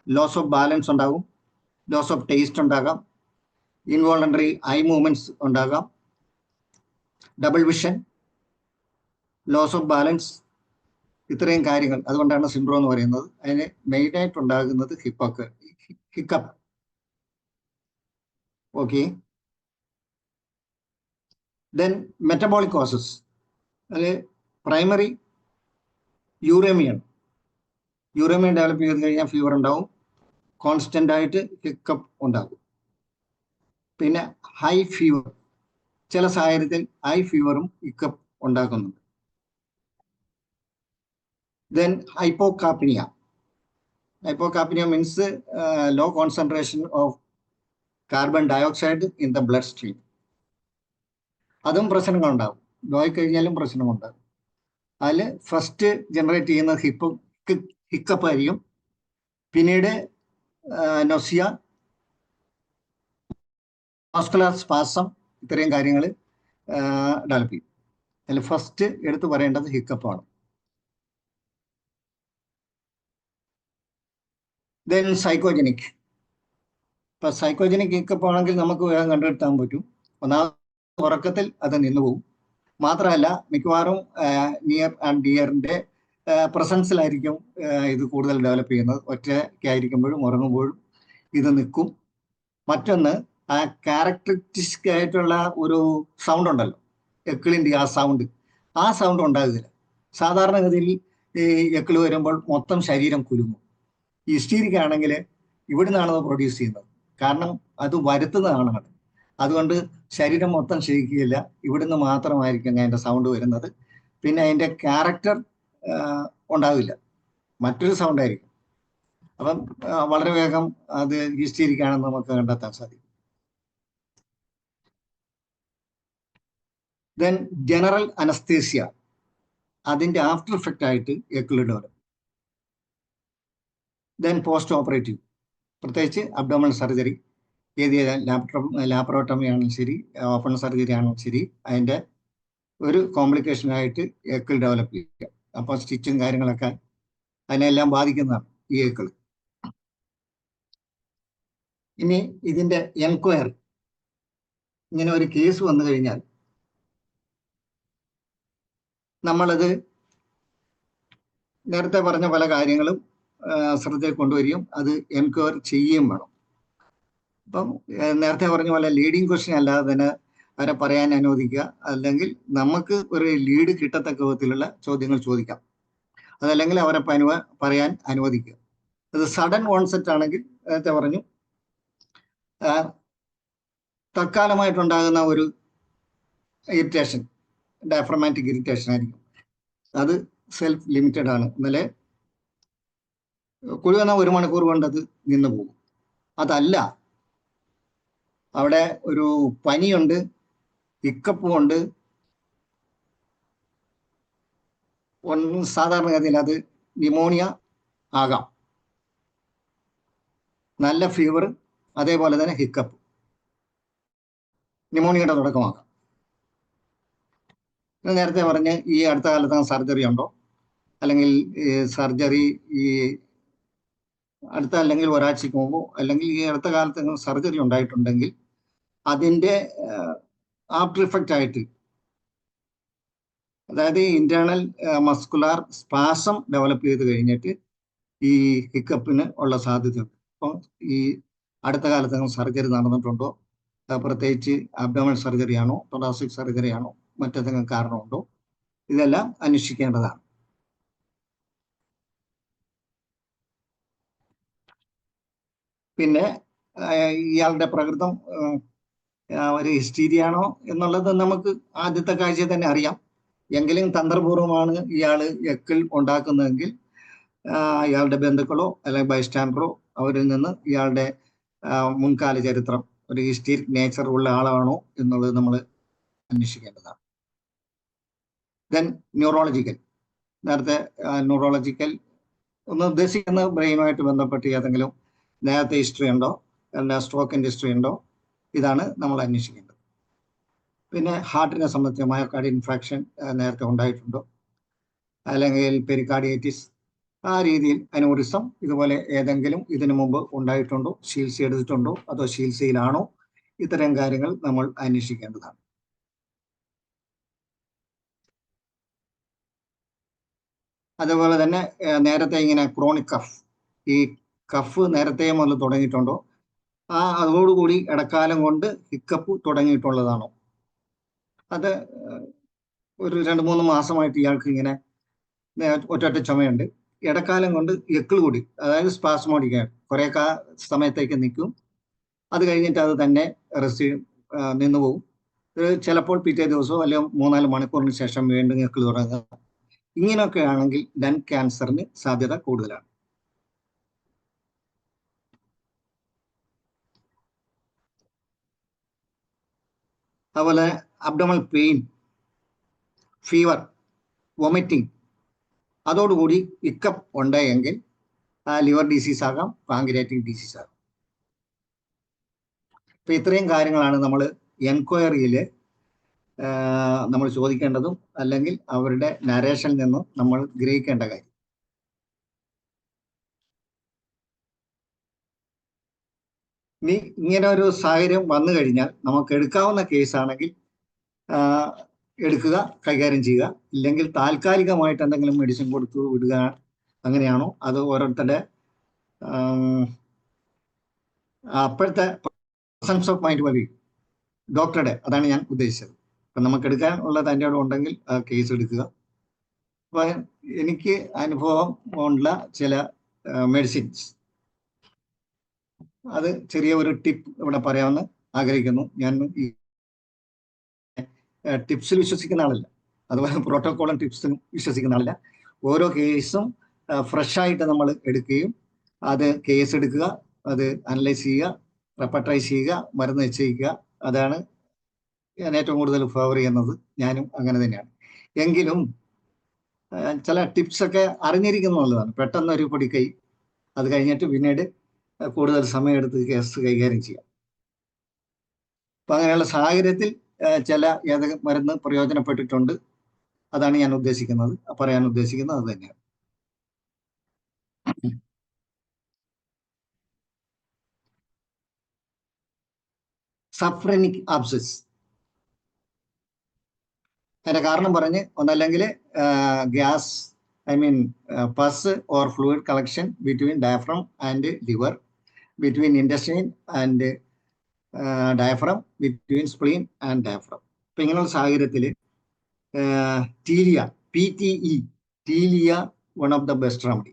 ലോസ് ഓഫ് ബാലൻസ് ഉണ്ടാകും, ലോസ് ഓഫ് ടേസ്റ്റ് ഉണ്ടാകാം, ഇൻവോളണ്ടറി ഐ മൂവ്മെന്റ്സ് ഉണ്ടാകാം, double vision, loss of balance, ഇത്രയും കാര്യങ്ങൾ. അതുകൊണ്ടാണ് സിൻഡ്രോം എന്ന് പറയുന്നത്. അതിന് മെയിനായിട്ട് ഉണ്ടാകുന്നത് hiccup. Okay. Then metabolic causes, അതിൽ പ്രൈമറി യൂറേമിയാണ്. യൂറേമിയ ഡെവലപ്പ് ചെയ്ത് കഴിഞ്ഞാൽ ഫീവർ ഉണ്ടാവും, കോൺസ്റ്റന്റ് ആയിട്ട് ഹിക്കപ്പ് ഉണ്ടാകും. പിന്നെ ഹൈ ഫീവർ, ചില സാഹചര്യത്തിൽ ഹൈ ഫീവറും ഹിക്കപ്പ് ഉണ്ടാക്കുന്നുണ്ട്. Then hypocapnia. Hypocapnia means low concentration of carbon dioxide in the blood stream. അതും പ്രശ്നങ്ങളുണ്ടാകും, ലോ ആയി കഴിഞ്ഞാലും പ്രശ്നമുണ്ടാകും. അതിൽ ഫസ്റ്റ് ജനറേറ്റ് ചെയ്യുന്നത് ഹിക്കപ്പ് ആയിരിക്കും. പിന്നീട് നൊസിയ, മസ്കുലർ സ്പാസം, ഇത്രയും കാര്യങ്ങൾ ഡെവലപ്പ് ചെയ്യും. അതിൽ ഫസ്റ്റ് എടുത്തു പറയേണ്ടത് ഹിക്കപ്പാണ്. Then psychogenic. ഇപ്പം സൈക്കോജനിക് ഹിക്കപ്പ് ആണെങ്കിൽ നമുക്ക് വേഗം കണ്ടെടുത്താൻ പറ്റും. ഒന്നാമത് ഉറക്കത്തിൽ അത് നിന്നുപോകും. മാത്രമല്ല മിക്കവാറും നിയർ ആൻഡ് ഡിയറിന്റെ പ്രസൻസിലായിരിക്കും ഇത് കൂടുതൽ ഡെവലപ്പ് ചെയ്യുന്നത്. ഒറ്റയ്ക്കായിരിക്കുമ്പോഴും ഉറങ്ങുമ്പോഴും ഇത് നിൽക്കും. മറ്റൊന്ന്, ആ ക്യാരക്ടറിസ്റ്റിക് ആയിട്ടുള്ള ഒരു സൗണ്ട് ഉണ്ടല്ലോ, എക്കിളിൻ്റെ ആ സൗണ്ട് ഉണ്ടാകുകയില്ല. സാധാരണഗതിയിൽ ഈ എക്കിള് വരുമ്പോൾ മൊത്തം ശരീരം കുലുങ്ങും. ഹിസ്റ്റീരിക് ആണെങ്കിൽ ഇവിടുന്നാണത് പ്രൊഡ്യൂസ് ചെയ്യുന്നത്, കാരണം അത് വരുത്തുന്നതാണ് അത്. അതുകൊണ്ട് ശരീരം മൊത്തം ക്ഷയിക്കുകയില്ല, ഇവിടുന്ന് മാത്രമായിരിക്കും അതിൻ്റെ സൗണ്ട് വരുന്നത്. പിന്നെ അതിൻ്റെ ക്യാരക്ടർ ഉണ്ടാവില്ല, മറ്റൊരു സൗണ്ട് ആയിരിക്കും. അപ്പം വളരെ വേഗം അത് ഹിസ്റ്റീരിക് ആണെന്ന് നമുക്ക് കണ്ടെത്താൻ സാധിക്കും. ദെൻ ജനറൽ അനസ്തേഷ്യ, അതിൻ്റെ ആഫ്റ്റർ ഇഫക്റ്റ് ആയിട്ട് എക്കിള് ഡെവലപ്പ്. ദെൻ പോസ്റ്റ് ഓപ്പറേറ്റീവ്, പ്രത്യേകിച്ച് അബ്ഡോമിനൽ സർജറി, ഏത് ലാപ്രോട്ടമി ആണെങ്കിലും ശരി, ഓപ്പൺ സർജറി ആണെങ്കിലും ശരി, അതിൻ്റെ ഒരു കോംപ്ലിക്കേഷനായിട്ട് ഏക്കിൾ ഡെവലപ്പ് ചെയ്യുക. അപ്പോൾ സ്റ്റിച്ചും കാര്യങ്ങളൊക്കെ അതിനെല്ലാം ബാധിക്കുന്നതാണ് ഈ ഏക്കിൾ. ഇനി ഇതിന്റെ എൻക്വയറി, ഇങ്ങനെ ഒരു കേസ് വന്നു കഴിഞ്ഞാൽ നമ്മളത് നേരത്തെ പറഞ്ഞ പല കാര്യങ്ങളും ശ്രദ്ധയിൽ കൊണ്ടുവരികയും അത് എൻക്വയറി ചെയ്യുകയും വേണം. അപ്പം നേരത്തെ പറഞ്ഞ പോലെ ലീഡിങ് ക്വസ്റ്റ്യൻ അല്ലാതെ തന്നെ അവരെ പറയാൻ അനുവദിക്കുക, അല്ലെങ്കിൽ നമുക്ക് ഒരു ലീഡ് കിട്ടത്തക്ക വിധത്തിലുള്ള ചോദ്യങ്ങൾ ചോദിക്കാം. അതല്ലെങ്കിൽ അവരെ പറയാൻ അനുവദിക്കുക. അത് സഡൻ ഓൺസെറ്റ് ആണെങ്കിൽ നേരത്തെ പറഞ്ഞു തൽക്കാലമായിട്ടുണ്ടാകുന്ന ഒരു ഇറിറ്റേഷൻ, ഡയഫ്രമാറ്റിക് ഇറിറ്റേഷൻ ആയിരിക്കും. അത് സെൽഫ് ലിമിറ്റഡ് ആണ്. ഇന്നലെ കുഴി വന്നാൽ 1 മണിക്കൂർ കൊണ്ട് അത് നിന്ന് പോകും. അതല്ല, അവിടെ ഒരു പനിയുണ്ട്, ഹിക്കപ്പുണ്ട്, സാധാരണഗതിയിൽ അത് ന്യൂമോണിയ ആകാം. നല്ല ഫീവർ, അതേപോലെ തന്നെ ഹിക്കപ്പ് ന്യൂമോണിയയുടെ തുടക്കമാകാം. നേരത്തെ പറഞ്ഞ് ഈ അടുത്ത കാലത്ത് സർജറി ഉണ്ടോ, അല്ലെങ്കിൽ സർജറി ഈ അടുത്ത അല്ലെങ്കിൽ ഒരാഴ്ചക്ക് മുമ്പോ അല്ലെങ്കിൽ ഈ അടുത്ത കാലത്ത് സർജറി ഉണ്ടായിട്ടുണ്ടെങ്കിൽ അതിൻ്റെ ആഫ്റ്റർ ഇഫക്റ്റ് ആയിട്ട്, അതായത് ഇന്റേണൽ മസ്കുലാർ സ്പാസം ഡെവലപ്പ് ചെയ്ത് കഴിഞ്ഞിട്ട് ഈ ഹിക്കപ്പിന് ഉള്ള സാധ്യതയുണ്ട്. അപ്പം ഈ അടുത്ത കാലത്ത് സർജറി നടന്നിട്ടുണ്ടോ, പ്രത്യേകിച്ച് അബ്ഡോമൽ സർജറി ആണോ, തൊറാസിക് സർജറി ആണോ, മറ്റെന്തെങ്കിലും കാരണമുണ്ടോ, ഇതെല്ലാം അന്വേഷിക്കേണ്ടതാണ്. പിന്നെ ഇയാളുടെ പ്രകൃതം ഒരു ഹിസ്റ്റീരിയാണോ എന്നുള്ളത് നമുക്ക് ആദ്യത്തെ കാഴ്ചയിൽ തന്നെ അറിയാം. എങ്കിലും തന്ത്രപൂർവമാണ് ഇയാൾ എക്കിൾ ഉണ്ടാക്കുന്നതെങ്കിൽ ഇയാളുടെ ബന്ധുക്കളോ അല്ലെങ്കിൽ ബൈസ്റ്റാൻഡറോ അവരിൽ നിന്ന് ഇയാളുടെ മുൻകാല ചരിത്രം, ഒരു ഹിസ്റ്റീരിക് നേച്ചർ ഉള്ള ആളാണോ എന്നുള്ളത് നമ്മൾ അന്വേഷിക്കേണ്ടതാണ്. ദെൻ ന്യൂറോളജിക്കൽ, നേരത്തെ ന്യൂറോളജിക്കൽ ഒന്ന് ഉദ്ദേശിക്കുന്ന ബ്രെയിനുമായിട്ട് ബന്ധപ്പെട്ട് ഏതെങ്കിലും നേരത്തെ ഹിസ്റ്ററി ഉണ്ടോ, അല്ലെങ്കിൽ സ്ട്രോക്കിൻ്റെ ഹിസ്റ്ററി ഉണ്ടോ, ഇതാണ് നമ്മൾ അന്വേഷിക്കേണ്ടത്. പിന്നെ ഹാർട്ടിനെ സംബന്ധിച്ച മയോകാർഡിയൽ ഇൻഫ്രാക്ഷൻ നേരത്തെ ഉണ്ടായിട്ടുണ്ടോ, അല്ലെങ്കിൽ പെരികാർഡിയറ്റിസ്, ആ രീതിയിൽ അനൂറിസം ഇതുപോലെ ഏതെങ്കിലും ഇതിനു മുമ്പ് ഉണ്ടായിട്ടുണ്ടോ, ചികിത്സ എടുത്തിട്ടുണ്ടോ, അതോ ചികിത്സയിലാണോ, ഇത്തരം കാര്യങ്ങൾ നമ്മൾ അന്വേഷിക്കേണ്ടതാണ്. അതുപോലെ തന്നെ നേരത്തെ ഇങ്ങനെ ക്രോണിക് കഫ്, ഈ കഫ് നേരത്തെ മുതൽ തുടങ്ങിയിട്ടുണ്ടോ, അതോടുകൂടി ഇടക്കാലം കൊണ്ട് ഹിക്കപ്പ് തുടങ്ങിയിട്ടുള്ളതാണോ, അത് ഒരു 2-3 മാസമായിട്ട് ഇയാൾക്ക് ഇങ്ങനെ ഒറ്റ ചുമയുണ്ട്, ഇടക്കാലം കൊണ്ട് എക്കിൾ കൂടി, അതായത് സ്പാസ്മോഡിക്കാണ്, കുറെ സമയത്തേക്ക് നിൽക്കും, അത് കഴിഞ്ഞിട്ട് അത് തന്നെ നിന്നു പോകും. ചിലപ്പോൾ പിറ്റേ ദിവസമോ അല്ലെങ്കിൽ 3-4 മണിക്കൂറിന് ശേഷം വീണ്ടും എക്കിൾ തുടങ്ങുക. ഇങ്ങനെയൊക്കെ ആണെങ്കിൽ ലങ് ക്യാൻസറിന് സാധ്യത കൂടുതലാണ്. അതുപോലെ അബ്ഡോമൽ പെയിൻ, ഫീവർ, വൊമിറ്റിംഗ്, അതോടുകൂടി ഹിക്കപ്പ് ഉണ്ടെങ്കിൽ ലിവർ ഡിസീസ് ആകാം, പാങ്ക്രിയാറ്റിക് ഡിസീസ് ആകാം. ഇപ്പൊ ഇത്രയും കാര്യങ്ങളാണ് നമ്മൾ എൻക്വയറിയിൽ നമ്മൾ ചോദിക്കേണ്ടതും അല്ലെങ്കിൽ അവരുടെ നരേഷനിൽ നിന്നും നമ്മൾ ഗ്രഹിക്കേണ്ട കാര്യം. ഇനി ഇങ്ങനെ ഒരു സാഹചര്യം വന്നു കഴിഞ്ഞാൽ നമുക്ക് എടുക്കാവുന്ന കേസാണെങ്കിൽ എടുക്കുക, കൈകാര്യം ചെയ്യുക. ഇല്ലെങ്കിൽ താൽക്കാലികമായിട്ട് എന്തെങ്കിലും മെഡിസിൻ കൊടുത്തു വിടുക, അങ്ങനെയാണോ, അത് ഓരോരുത്തരുടെ അപ്പോഴത്തെ പ്രസൻസ് ഓഫ് മൈൻഡ് മതി, ഡോക്ടറുടെ, അതാണ് ഞാൻ ഉദ്ദേശിച്ചത്. അപ്പം നമുക്ക് എടുക്കാനുള്ള തൻ്റെ അവിടെ ഉണ്ടെങ്കിൽ ആ കേസ് എടുക്കുക. അപ്പൊ എനിക്ക് അനുഭവം ഉള്ള ചില മെഡിസിൻസ്, അത് ചെറിയ ഒരു ടിപ്പ് ഇവിടെ പറയാമെന്ന് ആഗ്രഹിക്കുന്നു. ഞാൻ ഈ ടിപ്സിൽ വിശ്വസിക്കുന്ന ആളല്ല, അതുപോലെ പ്രോട്ടോക്കോളും ടിപ്സിനും വിശ്വസിക്കുന്ന ആളല്ല. ഓരോ കേസും ഫ്രഷായിട്ട് നമ്മൾ എടുക്കുകയും അത് കേസ് എടുക്കുക, അത് അനലൈസ് ചെയ്യുക, റെപ്പർട്ടൈസ് ചെയ്യുക, മരുന്ന് നിശ്ചയിക്കുക. അതാണ് ഞാൻ ഏറ്റവും കൂടുതൽ ഫേവർ ചെയ്യുന്നത്. ഞാനും അങ്ങനെ തന്നെയാണ്. എങ്കിലും ചില ടിപ്സൊക്കെ അറിഞ്ഞിരിക്കുന്നത് നല്ലതാണ്. പെട്ടെന്ന് ഒരു പൊടിക്കൈ, അത് കഴിഞ്ഞിട്ട് പിന്നീട് കൂടുതൽ സമയമെടുത്ത് കേസ് കൈകാര്യം ചെയ്യാം. അപ്പം അങ്ങനെയുള്ള സാഹചര്യത്തിൽ ചില മരുന്ന് പ്രയോജനപ്പെട്ടിട്ടുണ്ട്. അതാണ് ഞാൻ ഉദ്ദേശിക്കുന്നത്, പറയാൻ ഉദ്ദേശിക്കുന്നത് അത് തന്നെയാണ്. സഫ്രനിക് ആബ്സസ്, അതിന്റെ കാരണം പറഞ്ഞ്, ഒന്നല്ലെങ്കിൽ gas, I mean pus or fluid collection between diaphragm and liver, between intestine and diaphragm, between spleen and diaphragm. ഇപ്പൊ ഇങ്ങനെയുള്ള സാഹചര്യത്തിൽ Tilia, PTE, Tilia, one of the best remedy.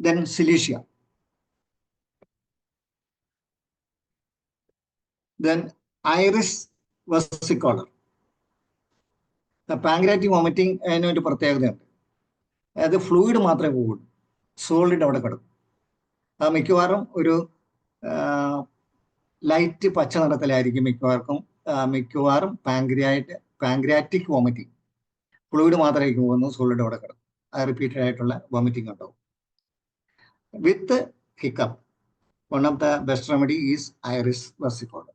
Then Cilicia. Then iris versicolor. Pancreatic vomiting അതിനൊരു പ്രത്യേകതയുണ്ട്. അതായത് ഫ്ലൂയിഡ് മാത്രമേ പോകുള്ളൂ, സോളിഡ് അവിടെ കിടക്കും. അത് മിക്കവാറും ഒരു ലൈറ്റ് പച്ച നിറത്തിലായിരിക്കും മിക്കവാറും പാങ്ക്രാറ്റിക് വോമിറ്റിംഗ്. ഫ്ലൂയിഡ് മാത്രമായിരിക്കും പോകുന്നു, സോളിഡ് അവിടെ കിടക്കും. അത് റിപ്പീറ്റഡ് ആയിട്ടുള്ള വോമിറ്റിംഗ് ഉണ്ടാവും. വിത്ത് hiccup, one of the best remedy is iris versicolor.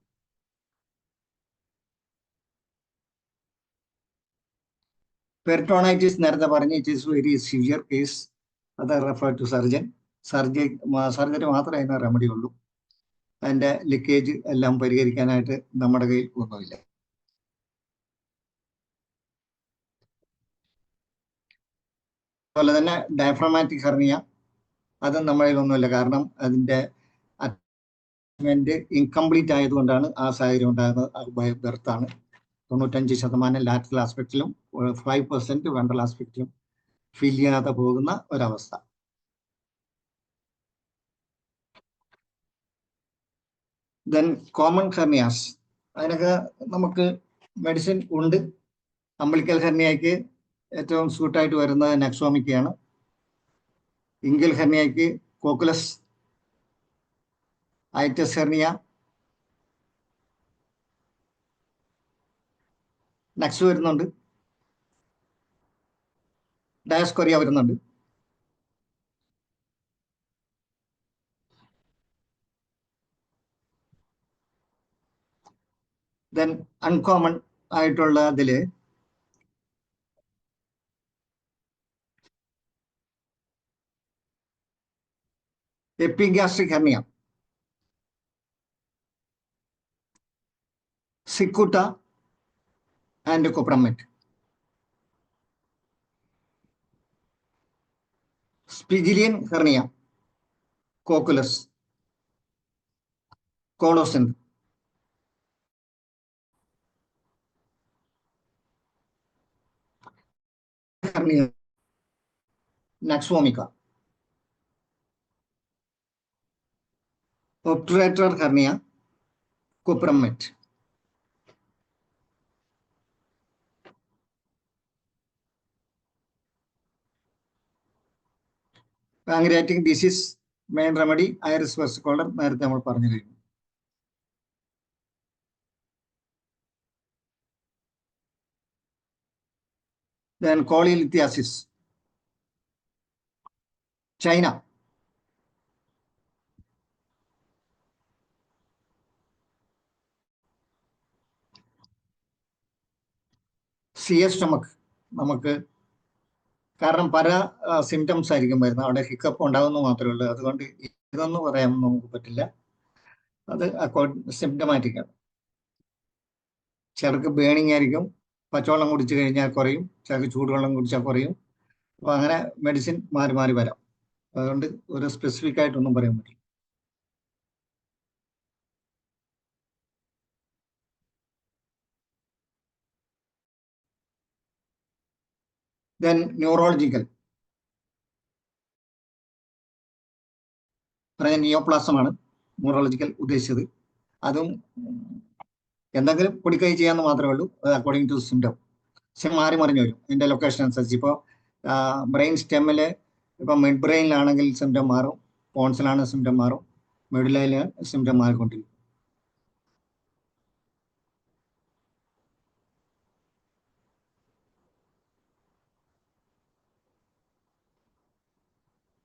Peritonitis നേരത്തെ പറഞ്ഞു, it is very severe case. അത് റെഫർ ടു സർജൻ. സർജറി മാത്രമേ അതിന് റെമഡി ഉള്ളൂ. അതിന്റെ ലീക്കേജ് എല്ലാം പരിഹരിക്കാനായിട്ട് നമ്മുടെ കയ്യിൽ ഒന്നുമില്ല. അതുപോലെ തന്നെ ഡയഫ്രമാറ്റിക് ഹെർണിയ, അതും നമ്മളിൽ ഒന്നുമില്ല. കാരണം അതിന്റെ ഇൻകംപ്ലീറ്റ് ആയതുകൊണ്ടാണ് ആ സാഹചര്യം ഉണ്ടാകുന്നത്. ബൈ ബെർത്ത് ആണ്. 95% ലാറ്ററൽ ആസ്പെക്റ്റിലും 5% വെൻട്രൽ ആസ്പെക്റ്റിലും ഫിൽ ചെയ്യാതെ പോകുന്ന ഒരവസ്ഥ. ദെൻ കോമൺ ഹെർണിയാസ്, അതിനൊക്കെ നമുക്ക് മെഡിസിൻ ഉണ്ട്. അംബിലിക്കൽ ഹെർണിയയ്ക്ക് ഏറ്റവും സൂട്ടായിട്ട് വരുന്നത് നെക്സോമിക്കയാണ്. ഇംഗൽ ഹെർണിയയ്ക്ക് കോക്കുലസ്, ഐറ്റസ് ഹെർണിയ, നെക്സ് വരുന്നുണ്ട്, ഡയസ്കൊറിയ വരുന്നുണ്ട്. ദെൻ അൺകോമൺ ആയിട്ടുള്ള അതില് എപ്പിഗാസ്ട്രിക് ഹെർണിയ, സിക്കുട്ട ആൻഡ് കൊപ്രമെറ്റ്. Spigelian hernia, cocculus, colocynth. Hernia, നക്സോമിക്ക. ഒബ്റ്റുറേറ്റർ ഹെർണിയ, കൊപ്രമെറ്റ്. Pancreatic disease main remedy iris versicolor, നേരത്തെ നമ്മൾ പറഞ്ഞു കഴിഞ്ഞു. Then cholelithiasis, China. CS stomach, നമുക്ക് കാരണം പല സിംറ്റംസ് ആയിരിക്കും വരുന്നത്. അവിടെ ഹിക്കപ്പ് ഉണ്ടാകുന്നു മാത്രമേ ഉള്ളൂ. അതുകൊണ്ട് ഇതൊന്നും പറയാൻ നമുക്ക് പറ്റില്ല. അത് സിംറ്റമാറ്റിക് ആണ്. ചിലർക്ക് ബേണിംഗ് ആയിരിക്കും, പച്ചവെള്ളം കുടിച്ചു കഴിഞ്ഞാൽ കുറയും, ചിലർക്ക് ചൂടുവെള്ളം കുടിച്ചാൽ കുറയും. അപ്പൊ അങ്ങനെ മെഡിസിൻ മാറി മാറി വരാം. അതുകൊണ്ട് ഒരു സ്പെസിഫിക് ആയിട്ടൊന്നും പറയാൻ പറ്റില്ല. ദെൻ ന്യൂറോളജിക്കൽ, നിയോപ്ലാസമാണ് ന്യൂറോളജിക്കൽ ഉദ്ദേശിച്ചത്. അതും എന്തെങ്കിലും പൊടിക്കൈ ചെയ്യാന്ന് മാത്രമേ ഉള്ളൂ. അക്കോർഡിംഗ് ടു സിംറ്റം മാറി മറിഞ്ഞു വരും ഇതിന്റെ ലൊക്കേഷൻ അനുസരിച്ച്. ഇപ്പോൾ ബ്രെയിൻ സ്റ്റെമ്മില് ഇപ്പൊ മിഡ് ബ്രെയിനിലാണെങ്കിൽ സിംറ്റം മാറും, പോൺസിലാണ് സിംറ്റം മാറും, മിഡിലയില് സിംറ്റം മാറിക്കൊണ്ടിരിക്കും.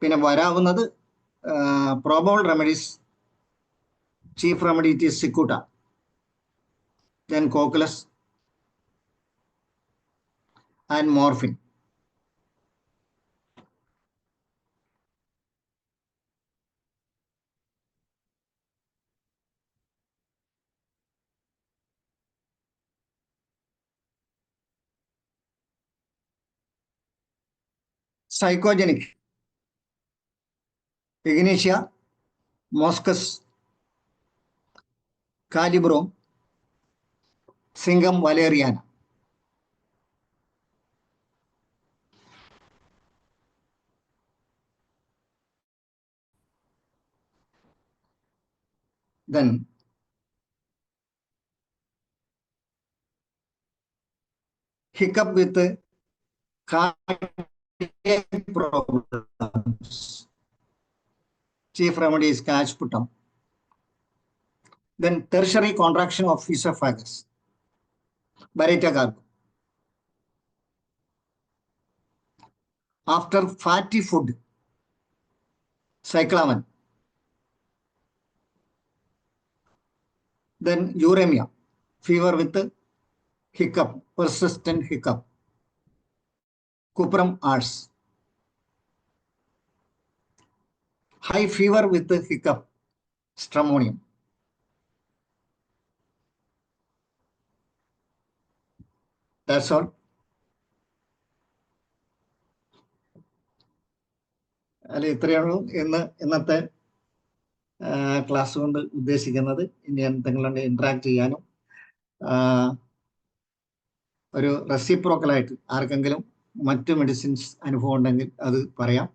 പിന്നെ വരാവുന്നത് probable remedies, chief remedy it is cicuta, then cocculus and morphine. Psychogenic, Ignatia, Moschus, Calibrum, Syngum valeriana. Then hiccup with cardiac problems. Chief remedy is Kachputam. Then tertiary contraction of esophagus, Barretta carbo. After fatty food, cyclamen. Then uremia, fever with hiccup, persistent hiccup, cuprum ars. High fever with hiccup, stramonium. That's all. അല്ല, ഇത്രയുള്ളൂ ഇന്നത്തെ ക്ലാസ് കൊണ്ട് ഉദ്ദേശിക്കുന്നത്. ഇനി എന്തെങ്കിലും ഇന്ററാക്ട് ചെയ്യാനും ഒരു റെസിപ്രോക്കലായിട്ട് ആർക്കെങ്കിലും മറ്റ് മെഡിസിൻസ് അനുഭവം ഉണ്ടെങ്കിൽ അത് പറയാം.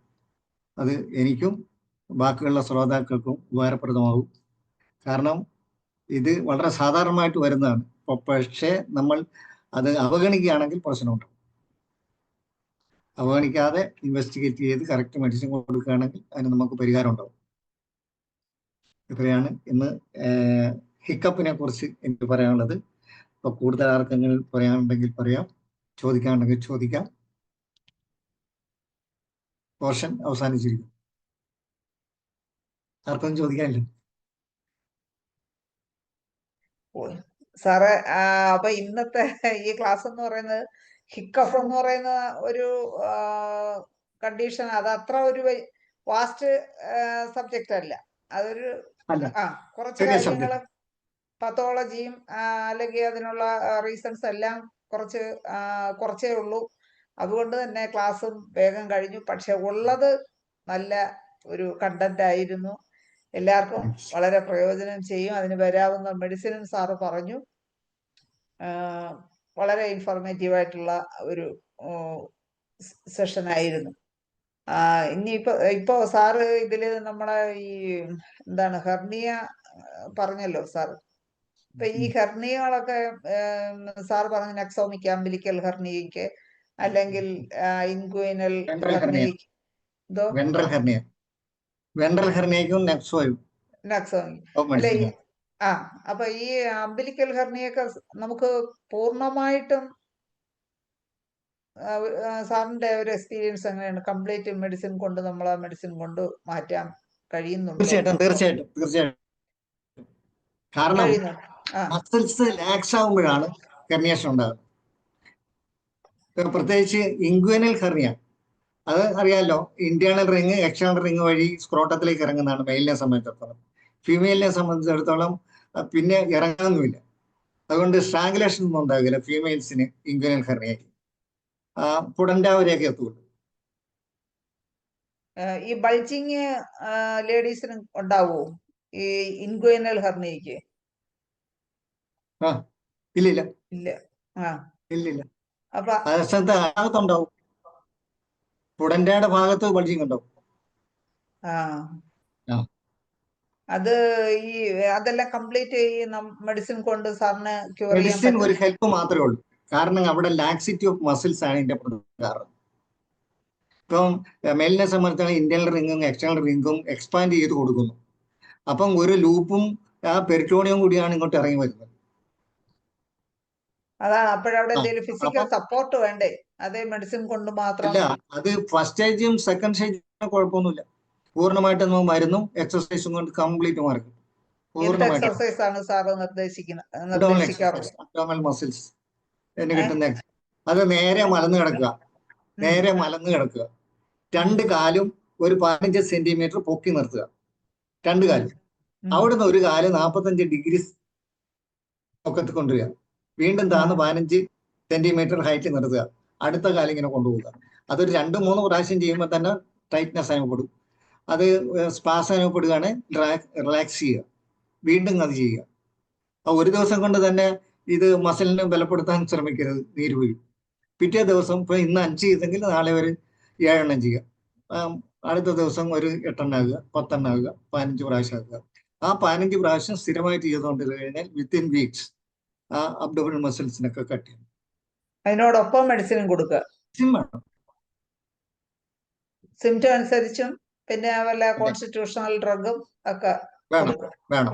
അത് എനിക്കും ബാക്കിയുള്ള ശ്രോതാക്കൾക്കും ഉപകാരപ്രദമാകും. കാരണം ഇത് വളരെ സാധാരണമായിട്ട് വരുന്നതാണ്. പക്ഷേ നമ്മൾ അത് അവഗണിക്കുകയാണെങ്കിൽ പ്രശ്നമുണ്ടാവും. അവഗണിക്കാതെ ഇൻവെസ്റ്റിഗേറ്റ് ചെയ്ത് കറക്റ്റ് മെഡിസിൻ കൊടുക്കുകയാണെങ്കിൽ അതിന് നമുക്ക് പരിഹാരം ഉണ്ടാവും. ഇത്രയാണ് ഇന്ന് ഹിക്കപ്പിനെ കുറിച്ച് എനിക്ക് പറയാനുള്ളത്. ഇപ്പൊ കൂടുതൽ ആർക്കെങ്കിലും പറയാനുണ്ടെങ്കിൽ പറയാം, ചോദിക്കാനുണ്ടെങ്കിൽ ചോദിക്കാം. പോർഷൻ അവസാനിച്ചിരിക്കും. ആർക്കും ചോദിക്കാനില്ല. സാറേ, അപ്പൊ ഇന്നത്തെ ഈ ക്ലാസ് എന്ന് പറയുന്നത് ഹിക്കഫ് എന്ന് പറയുന്ന ഒരു കണ്ടീഷൻ, അത് അത്ര ഒരു വാസ്റ്റ് സബ്ജക്റ്റ് അല്ല. അതൊരു കുറച്ച് കാര്യങ്ങൾ പത്തോളജിയും അല്ലെങ്കിൽ അതിനുള്ള റീസൺസ് എല്ലാം കുറച്ചേ ഉള്ളൂ. അതുകൊണ്ട് തന്നെ ക്ലാസ്സും വേഗം കഴിഞ്ഞു. പക്ഷെ ഉള്ളത് നല്ല ഒരു കണ്ടന്റ് ആയിരുന്നു. എല്ലാവർക്കും വളരെ പ്രയോജനം ചെയ്യും. അതിന് വരാവുന്ന മെഡിസിനും സാറ് പറഞ്ഞു. വളരെ ഇൻഫോർമേറ്റീവ് ആയിട്ടുള്ള ഒരു സെഷൻ ആയിരുന്നു. ഇപ്പൊ സാറ് ഇതില് നമ്മളെ ഈ എന്താണ് ഹെർണിയ പറഞ്ഞല്ലോ സാർ. ഇപ്പൊ ഈ ഹെർണിയകളൊക്കെ സാർ പറഞ്ഞു, നെക്സോമിക് അംബിലിക്കൽ ഹെർണിയയ്ക്ക് അല്ലെങ്കിൽ ഇൻഗ്വൈനൽ ഹെർണിയയ്ക്ക് വെൻട്രൽ ഹെർണിയയ്ക്കും നെക്സോമിക് അല്ലെ. അപ്പൊ ഈ അംബിലിക്കൽ ഹെർണിയൊക്കെ നമുക്ക് പൂർണ്ണമായിട്ടും സാറിന്റെ ഒരു എക്സ്പീരിയൻസ് എങ്ങനെയാണ്? കംപ്ലീറ്റ് മെഡിസിൻ കൊണ്ട് നമ്മൾ ആ മെഡിസിൻ കൊണ്ട് മാറ്റാൻ കഴിയുന്നുണ്ടോ? തീർച്ചയായിട്ടും. കാരണം മസിൽസ് ലാക്സ് ആകുമ്പോഴാണ് ഹെർണിയേഷൻ ഉണ്ടാകുന്നത്. പ്രത്യേകിച്ച് ഇൻഗ്വൈനൽ ഹെർണിയ, അത് അറിയാലോ, ഇന്റേണൽ റിങ് എക്സ്റ്റേണൽ റിങ് വഴി സ്ക്രോട്ടത്തിലേക്ക് ഇറങ്ങുന്നതാണ് മെയിലിനെ സംബന്ധിച്ചിടത്തോളം. ഫീമെയിലിനെ സംബന്ധിച്ചിടത്തോളം പിന്നെ ഇറങ്ങുന്നില്ല. അതുകൊണ്ട് സ്ട്രാങ്കുലേഷൻ ഒന്നും ഉണ്ടാകില്ല ഫീമെയിൽസിന് ഇൻഗ്വൈനൽ ഹെർണിയയ്ക്ക്. പുടന്റാവരെയൊക്കെ എത്തുള്ളൂ. ഈ ബൾജിങ് ലേഡീസിന് ഉണ്ടാവോ ഈ ഇൻഗ്വൈനൽ ഹെർണിയയ്ക്ക്? ഇല്ല. അപ്പൊ ഭാഗത്തുണ്ടാവും, പുടന്റയുടെ ഭാഗത്ത് ബൾജിങ് ഉണ്ടാവും. അത് അതെല്ലാം കംപ്ലീറ്റ് മെഡിസിൻ കൊണ്ട് സാറിന് ക്യൂർ ചെയ്യാൻ മെഡിസിൻ ഒരു ഹെൽപ്പ് മാത്രമേ ഉള്ളൂ. കാരണം അവിടെ ലാക്സിറ്റി ഓഫ് മസിൽസ് ആണ് ഇതിന്റെ കാരണം. ഇപ്പം മെയിലിനെ സംബന്ധിച്ചാണ് ഇന്റേണൽ റിങ്ങും എക്സ്റ്റേണൽ റിങ്ങും എക്സ്പാൻഡ് ചെയ്ത് കൊടുക്കുന്നു. അപ്പം ഒരു ലൂപ്പും ആ പെരിറ്റോണിയം കൂടിയാണ് ഇങ്ങോട്ട് ഇറങ്ങി വരുന്നത്. അതാണ്. അപ്പോഴവിടെ ഫിസിക്കൽ സപ്പോർട്ട് വേണ്ടേ? അതേ മെഡിസിൻ കൊണ്ട് മാത്രം അല്ല, അത് ഫസ്റ്റ് സ്റ്റേജും സെക്കൻഡ് സ്റ്റേജും കുഴപ്പമൊന്നുമില്ല. പൂർണ്ണമായിട്ട് നമുക്ക് മരുന്നും എക്സസൈസും കൊണ്ട് കംപ്ലീറ്റ് മാർക്കും എന്ത് പൂർണ്ണമായിട്ട്. എക്സർസൈസ് ആണ് സാറ് നിർദ്ദേശിക്കാറുള്ളത്? അബ്ഡോമിനൽ മസിൽസ് എന്ന് ഏ? കിട്ടുന്ന അത് നേരെ മലന്ന് കിടക്കുക, നേരെ മലന്ന് കിടക്കുക, രണ്ട് കാലും ഒരു 15 സെന്റിമീറ്റർ പൊക്കി നിർത്തുക, രണ്ട് കാലും. അവിടുന്ന് ഒരു കാല് 45 ഡിഗ്രി പൊക്കത്ത് കൊണ്ടുവരിക, വീണ്ടും താന്ന് 15 സെന്റിമീറ്റർ ഹൈറ്റ് നിർത്തുക, അടുത്ത കാലം ഇങ്ങനെ കൊണ്ടുപോകുക. അതൊരു 2-3 പ്രാവശ്യം ചെയ്യുമ്പോൾ തന്നെ ടൈറ്റ്നെസ് അനുഭവപ്പെടും. അത് സ്പാസ് അനുഭവപ്പെടുകയാണെങ്കിൽ റിലാക്സ് ചെയ്യുക, വീണ്ടും അത് ചെയ്യുക. ഒരു ദിവസം കൊണ്ട് തന്നെ ഇത് മസിലിനെ ബലപ്പെടുത്താൻ ശ്രമിക്കരുത്, നീര് വീഴും. പിറ്റേ ദിവസം ഇപ്പൊ ഇന്ന് 5 ചെയ്തെങ്കിൽ നാളെ ഒരു 7 എണ്ണം ചെയ്യുക, അടുത്ത ദിവസം ഒരു 8 എണ്ണം ആകുക, 10 എണ്ണം ആകുക, 15 പ്രാവശ്യം ആകുക. ആ 15 പ്രാവശ്യം സ്ഥിരമായിട്ട് ചെയ്തുകൊണ്ട് കഴിഞ്ഞാൽ വിത്തിൻ വീക്സ് ആ അബ്ഡോമിനൽ മസിൽസിനൊക്കെ കട്ട് ചെയ്യും. അതിനോടൊപ്പം മെഡിസിനും കൊടുക്കുക, വേണം, സിംറ്റം അനുസരിച്ചും, പിന്നെ വല്ല കോൺസ്റ്റിറ്റ്യൂഷണൽ ഡ്രഗും ഒക്കെ വേണം കൊടുക്കുക. വേണം.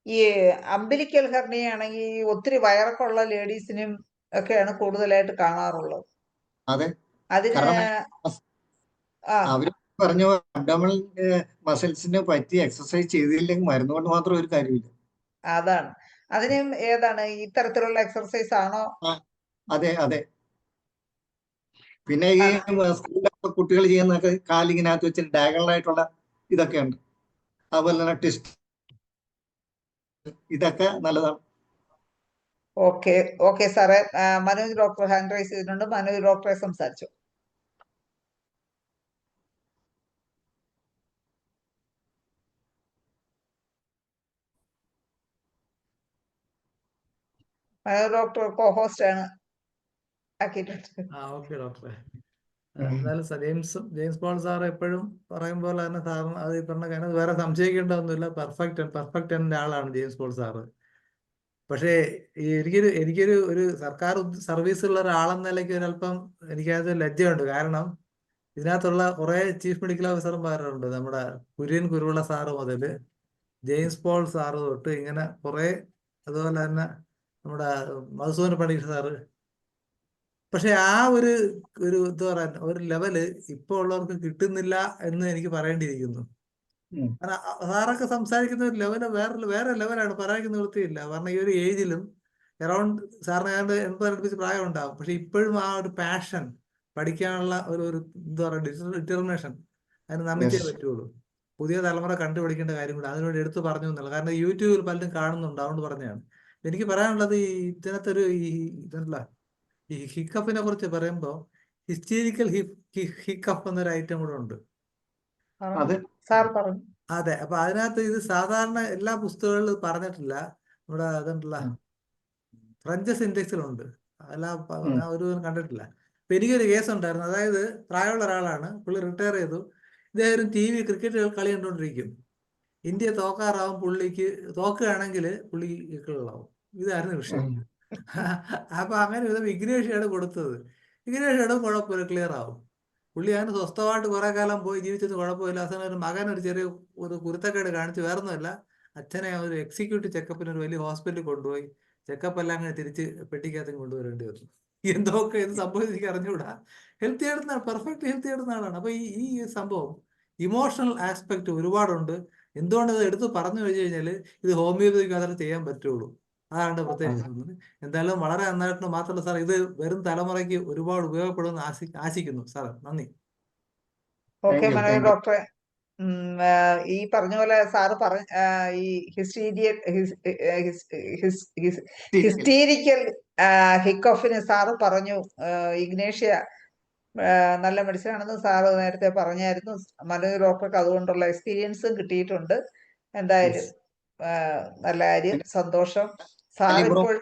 ഈ അംബിലിക്കൽ ഹെർണിയ ആണെങ്കിൽ ഒത്തിരി വയറൊക്കെയുള്ള ലേഡീസിനും ഒക്കെയാണ് കൂടുതലായിട്ട് കാണാറുള്ളത്. അതെ, അതിന് അവര് പറഞ്ഞ അബ്ഡോമിനൽ മസിൽസിന് പറ്റിയ എക്സസൈസ് ചെയ്തില്ലെങ്കിൽ മരുന്ന് കൊണ്ട് മാത്രം ഒരു കാര്യമില്ല. അതാണ്, അതിനും ഏതാണ് ഇത്തരത്തിലുള്ള എക്സർസൈസ് ആണോ? അതെ അതെ. പിന്നെ ഈ സ്കൂളിലൊക്കെ കുട്ടികൾ ചെയ്യുന്നതൊക്കെ കാലിങ്ങിനകത്ത് വെച്ച് ഡയഗണലായിട്ടുള്ള ഇതൊക്കെ ഉണ്ട്, അതുപോലെ തന്നെ ടെസ്റ്റ്, ഇതൊക്കെ നല്ലതാണ്. ഓക്കെ ഓക്കെ സാറേ. മനോജ് ഡോക്ടർ ഹാൻഡ് റൈസ് ചെയ്തിട്ടുണ്ട്, മനോജ് ഡോക്ടറെ സംസാരിച്ചു. മനോജ് ഡോക്ടർ കോ ഹോസ്റ്റ് ആണ് ആക്കിയിട്ടുണ്ട്. ഓക്കെ ഡോക്ടറെ. എന്നാലും ജെയിംസ് പോൾ സാർ എപ്പോഴും പറയും പോലെ തന്നെ സാറിന് അത് ഈ പറഞ്ഞ കാര്യം വേറെ സംശയിക്കേണ്ടതൊന്നുമില്ല. പെർഫെക്റ്റ് എൻ്റെ ആളാണ് ജെയിംസ് പോൾ സാറ്. പക്ഷേ എനിക്കൊരു ഒരു സർക്കാർ സർവീസുള്ള ഒരാളെന്ന നിലയ്ക്ക് ഒരല്പം എനിക്കത് ലജ്ജയുണ്ട്. കാരണം ഇതിനകത്തുള്ള കുറെ ചീഫ് മെഡിക്കൽ ഓഫീസർമാരുണ്ട്. നമ്മുടെ കുര്യൻ കുരുവിള സാറ് മുതൽ ജെയിംസ് പോൾ സാറ് തൊട്ട് ഇങ്ങനെ കുറെ, അതുപോലെ തന്നെ നമ്മുടെ മധുസൂദന പണിക്കർ സാറ്. പക്ഷെ ആ ഒരു എന്താ പറയാ ഒരു ലെവല് ഇപ്പൊ ഉള്ളവർക്ക് കിട്ടുന്നില്ല എന്ന് എനിക്ക് പറയേണ്ടിയിരിക്കുന്നു. കാരണം സാറൊക്കെ സംസാരിക്കുന്ന ഒരു ലെവല് വേറെ ലെവലാണ്, പറയാൻ നിവൃത്തിയില്ല. കാരണം ഈ ഒരു ഏജിലും അറൗണ്ട് സാറിന് ഏതാണ്ട് 80 അടുപ്പിച്ച് പ്രായം ഉണ്ടാവും. പക്ഷെ ഇപ്പോഴും ആ ഒരു പാഷൻ, പഠിക്കാനുള്ള ഒരു എന്താ പറയുക ഡിറ്റർമിനേഷൻ, അതിന് നമിച്ചേ പറ്റുള്ളൂ. പുതിയ തലമുറ കണ്ടുപിടിക്കേണ്ട കാര്യം കൂടെ അതിനോട് എടുത്തു പറഞ്ഞു എന്നുള്ള. കാരണം യൂട്യൂബിൽ പലരും കാണുന്നുണ്ട്, അതുകൊണ്ട് പറഞ്ഞതാണ്. എനിക്ക് പറയാനുള്ളത് ഇതിനകത്തൊരു ഈ ഹിക്കപ്പിനെ കുറിച്ച് പറയുമ്പോൾ ഹിസ്റ്റീരിക്കൽ ഹിക്കപ്പ് എന്നൊരു ഐറ്റം കൂടെ ഉണ്ട്. അതെ, അപ്പൊ അതിനകത്ത് ഇത് സാധാരണ എല്ലാ പുസ്തകങ്ങളിലും പറഞ്ഞിട്ടില്ല. നമ്മുടെ അതുണ്ടല്ല ഫ്രഞ്ചസ് ഇൻഡെക്സിലുണ്ട്, ഞാൻ ഒരു കണ്ടിട്ടില്ല. അപ്പൊ എനിക്കൊരു കേസ് ഉണ്ടായിരുന്നു. അതായത് പ്രായമുള്ള ഒരാളാണ്, പുള്ളി റിട്ടയർ ചെയ്തു. ഇദ്ദേഹം TV ക്രിക്കറ്റ് കളി കണ്ടുകൊണ്ടിരിക്കും. ഇന്ത്യ തോക്കാറാവും, പുള്ളിക്ക് തോക്കുകയാണെങ്കിൽ പുള്ളി ഇക്കളാവും. ഇതായിരുന്നു വിഷയം. അപ്പൊ അങ്ങനെ ഇഗ്നേഷ്യാണ് കൊടുത്തത്. ഇഗ്നേഷ്യാണ് കുഴപ്പമില്ല, ക്ലിയർ ആവും. പുള്ളി അങ്ങനെ സ്വസ്ഥമായിട്ട് കുറെ കാലം പോയി ജീവിച്ചത് കുഴപ്പമില്ല. അവസാനം ഒരു മകൻ ഒരു ചെറിയ ഒരു കുരുത്തക്കേട് കാണിച്ച്, വേറൊന്നുമല്ല, അച്ഛനെ ഒരു എക്സിക്യൂട്ടീവ് ചെക്കപ്പിന് ഒരു വലിയ ഹോസ്പിറ്റലിൽ കൊണ്ടുപോയി ചെക്കപ്പ് എല്ലാം അങ്ങനെ തിരിച്ച് പെട്ടിക്കകത്ത് കൊണ്ടുവരേണ്ടി വന്നു. എന്തൊക്കെ ഇത് സംഭവിച്ചു എനിക്ക് അറിഞ്ഞുകൂടാ. ഹെൽത്തി ആയിരുന്ന പെർഫെക്റ്റ് ഹെൽത്തി ആയിരുന്ന ആളാണ്. അപ്പൊ ഈ സംഭവം ഇമോഷണൽ ആസ്പെക്ട് ഒരുപാടുണ്ട്. എന്തുകൊണ്ട് ഇത് എടുത്ത് പറഞ്ഞു വെച്ച് കഴിഞ്ഞാൽ ഇത് ഹോമിയോപ്പതിക്ക് മാത്രമേ ചെയ്യാൻ പറ്റുള്ളൂ. അതാണ് പ്രത്യേകിച്ച്. എന്തായാലും വളരെ നന്നായിട്ട് മാത്രമല്ല സാർ, ഇത് വരും തലമുറയ്ക്ക് ഒരുപാട് ഉപയോഗപ്പെടുമെന്ന് ആശിക്കുന്നു സാർ. നന്ദി. ഓക്കെ മനോജ് ഡോക്ടറെ, ഈ പറഞ്ഞ പോലെ സാറ് ഈ ഹിസ്റ്റീരിക്കൽ ഹിക്കോഫിന് സാറ് പറഞ്ഞു ഇഗ്നേഷ്യ നല്ല മെഡിസിൻ ആണെന്ന് സാറ് നേരത്തെ പറഞ്ഞായിരുന്നു. മനോജ് ഡോക്ടർക്ക് അതുകൊണ്ടുള്ള എക്സ്പീരിയൻസും കിട്ടിയിട്ടുണ്ട്. എന്തായാലും നല്ല കാര്യം, സന്തോഷം. സാറിപ്പോൾ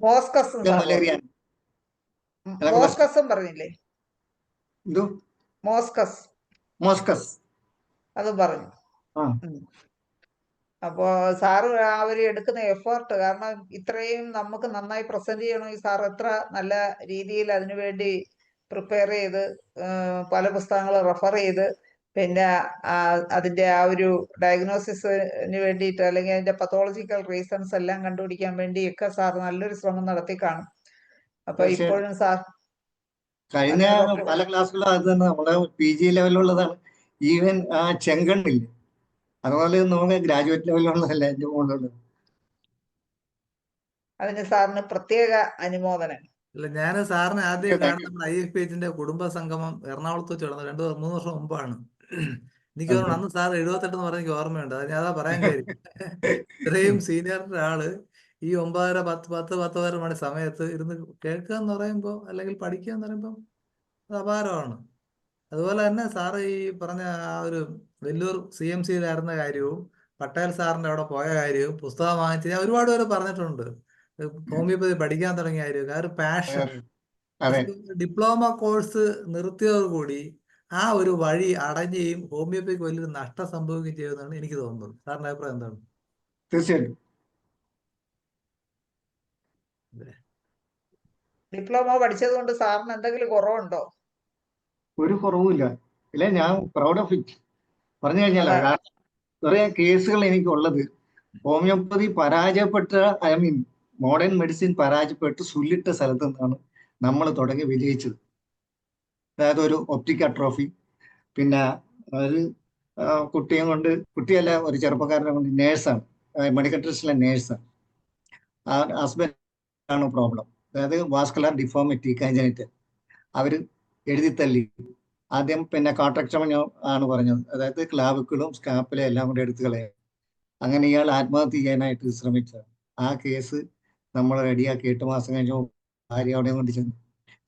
മോസ്കസും പറഞ്ഞില്ലേ? മോസ്കസ് അതും പറഞ്ഞു. അപ്പോ സാറ് അവര് എടുക്കുന്ന എഫേർട്ട്, കാരണം ഇത്രയും നമുക്ക് നന്നായി പ്രസന്റ് ചെയ്യണമെങ്കിൽ സാർ എത്ര നല്ല രീതിയിൽ അതിനുവേണ്ടി പ്രിപ്പയർ ചെയ്ത് പല പുസ്തകങ്ങൾ റെഫർ ചെയ്ത്, പിന്നെ അതിന്റെ ആ ഒരു ഡയഗ്നോസിസിന് വേണ്ടിയിട്ട്, അല്ലെങ്കിൽ അതിന്റെ പത്തോളജിക്കൽ റീസൺസ് എല്ലാം കണ്ടുപിടിക്കാൻ വേണ്ടിയൊക്കെ സാർ നല്ലൊരു ശ്രമം നടത്തി കാണും. അപ്പൊ ഇപ്പോഴും കഴിഞ്ഞ അതെ ഡോക്ടർ. പല ക്ലാസ്സുകളും അത് തന്നെ നമ്മുടെ PG ലെവലിലുള്ളതാണ്. ഈവൻ ആ ചെങ്കണ്ണില്ല, അതുപോലെ നമുക്ക് ഗ്രാജുവേറ്റ് ലെവലിലുള്ളതല്ല എൻ്റെ മുകളിലുള്ളത്. അതിന് സാറിന് പ്രത്യേക അനുമോദനം. അല്ല, ഞാൻ സാറിനെ ആദ്യം Thank കാണുന്ന you. നമ്മുടെ IFPHന്റെ കുടുംബ സംഗമം എറണാകുളത്ത് വെച്ച് നടന്നത് 2-3 വർഷം മുമ്പാണ്. എനിക്ക് Okay. തോന്നുന്നു അന്ന് സാർ 78 എന്ന് പറഞ്ഞ എനിക്ക് ഓർമ്മയുണ്ട്. അത് ഞാൻ അതാ പറയാൻ കാര്യം. ഇത്രയും സീനിയർ ആള് ഈ 9:30, 10 മണി സമയത്ത് ഇരുന്ന് കേൾക്കുക എന്ന് പറയുമ്പോൾ, അല്ലെങ്കിൽ പഠിക്കുക എന്ന് പറയുമ്പോൾ അത് അപാരമാണ്. അതുപോലെ തന്നെ സാറ് ഈ പറഞ്ഞ ആ ഒരു വെല്ലൂർ CMC-യിലായിരുന്ന കാര്യവും പട്ടേൽ സാറിന്റെ അവിടെ പോയ കാര്യവും പുസ്തകം വാങ്ങിച്ച് ഞാൻ ഒരുപാട് പേര് പറഞ്ഞിട്ടുണ്ട്. ഹോമിയോപ്പതി പഠിക്കാൻ തുടങ്ങിയ കാര്യം, ആ ഒരു പാഷൻ. അതെ, ഡിപ്ലോമ കോഴ്സ് നിർത്തിയതോടുകൂടി ആ ഒരു വഴി അടഞ്ഞുകയും ഹോമിയോപ്പതിക്ക് വലിയൊരു നഷ്ടം സംഭവിക്കുകയും ചെയ്യുമെന്നാണ് എനിക്ക് തോന്നുന്നത്. സാറിന്റെ അഭിപ്രായം എന്താണ്? തീർച്ചയായിട്ടും. ഡിപ്ലോമ പഠിച്ചത് കൊണ്ട് സാറിന് എന്തെങ്കിലും കുറവുണ്ടോ? ഒരു കുറവുമില്ല. ഇല്ല, ഞാൻ പ്രൗഡ് ഓഫ് ഇറ്റ്. പറഞ്ഞു കഴിഞ്ഞാൽ അതെ. കാരണം കുറെ കേസുകൾ എനിക്കുള്ളത് ഹോമിയോപ്പതി പരാജയപ്പെട്ട, ഐ മീൻ മോഡേൺ മെഡിസിൻ പരാജയപ്പെട്ട് സുല്ലിട്ട സ്ഥലത്ത് നിന്നാണ് നമ്മൾ തുടങ്ങി വിജയിച്ചത്. അതായത് ഒരു ഒപ്റ്റിക് അട്രോഫി, പിന്നെ ഒരു കുട്ടിയും കൊണ്ട്, കുട്ടിയല്ല, ഒരു ചെറുപ്പക്കാരനെ കൊണ്ട്, നേഴ്സാണ്, മെഡിക്കൽ ട്രസ്റ്റിലെ നേഴ്സാണ്. ആ ഹസ്ബൻഡ് ആണ് പ്രോബ്ലം, അതായത് വാസ്കുലർ ഡിഫോമിറ്റി കഞ്ചനിറ്റൽ. അവർ എഴുതി തള്ളി ആദ്യം. പിന്നെ കാട്രക്ടമി ആണ് പറഞ്ഞത്, അതായത് ക്ലാവിക്കിളും സ്കാപ്പിലും എല്ലാം കൂടെ എടുത്തു കളയാം. അങ്ങനെ ഇയാൾ ആത്മഹത്യ ചെയ്യാനായിട്ട് ശ്രമിച്ചത്. ആ കേസ് നമ്മൾ റെഡിയാക്കി 8 മാസം കഴിഞ്ഞു ഭാര്യ അവിടെ കൊണ്ട്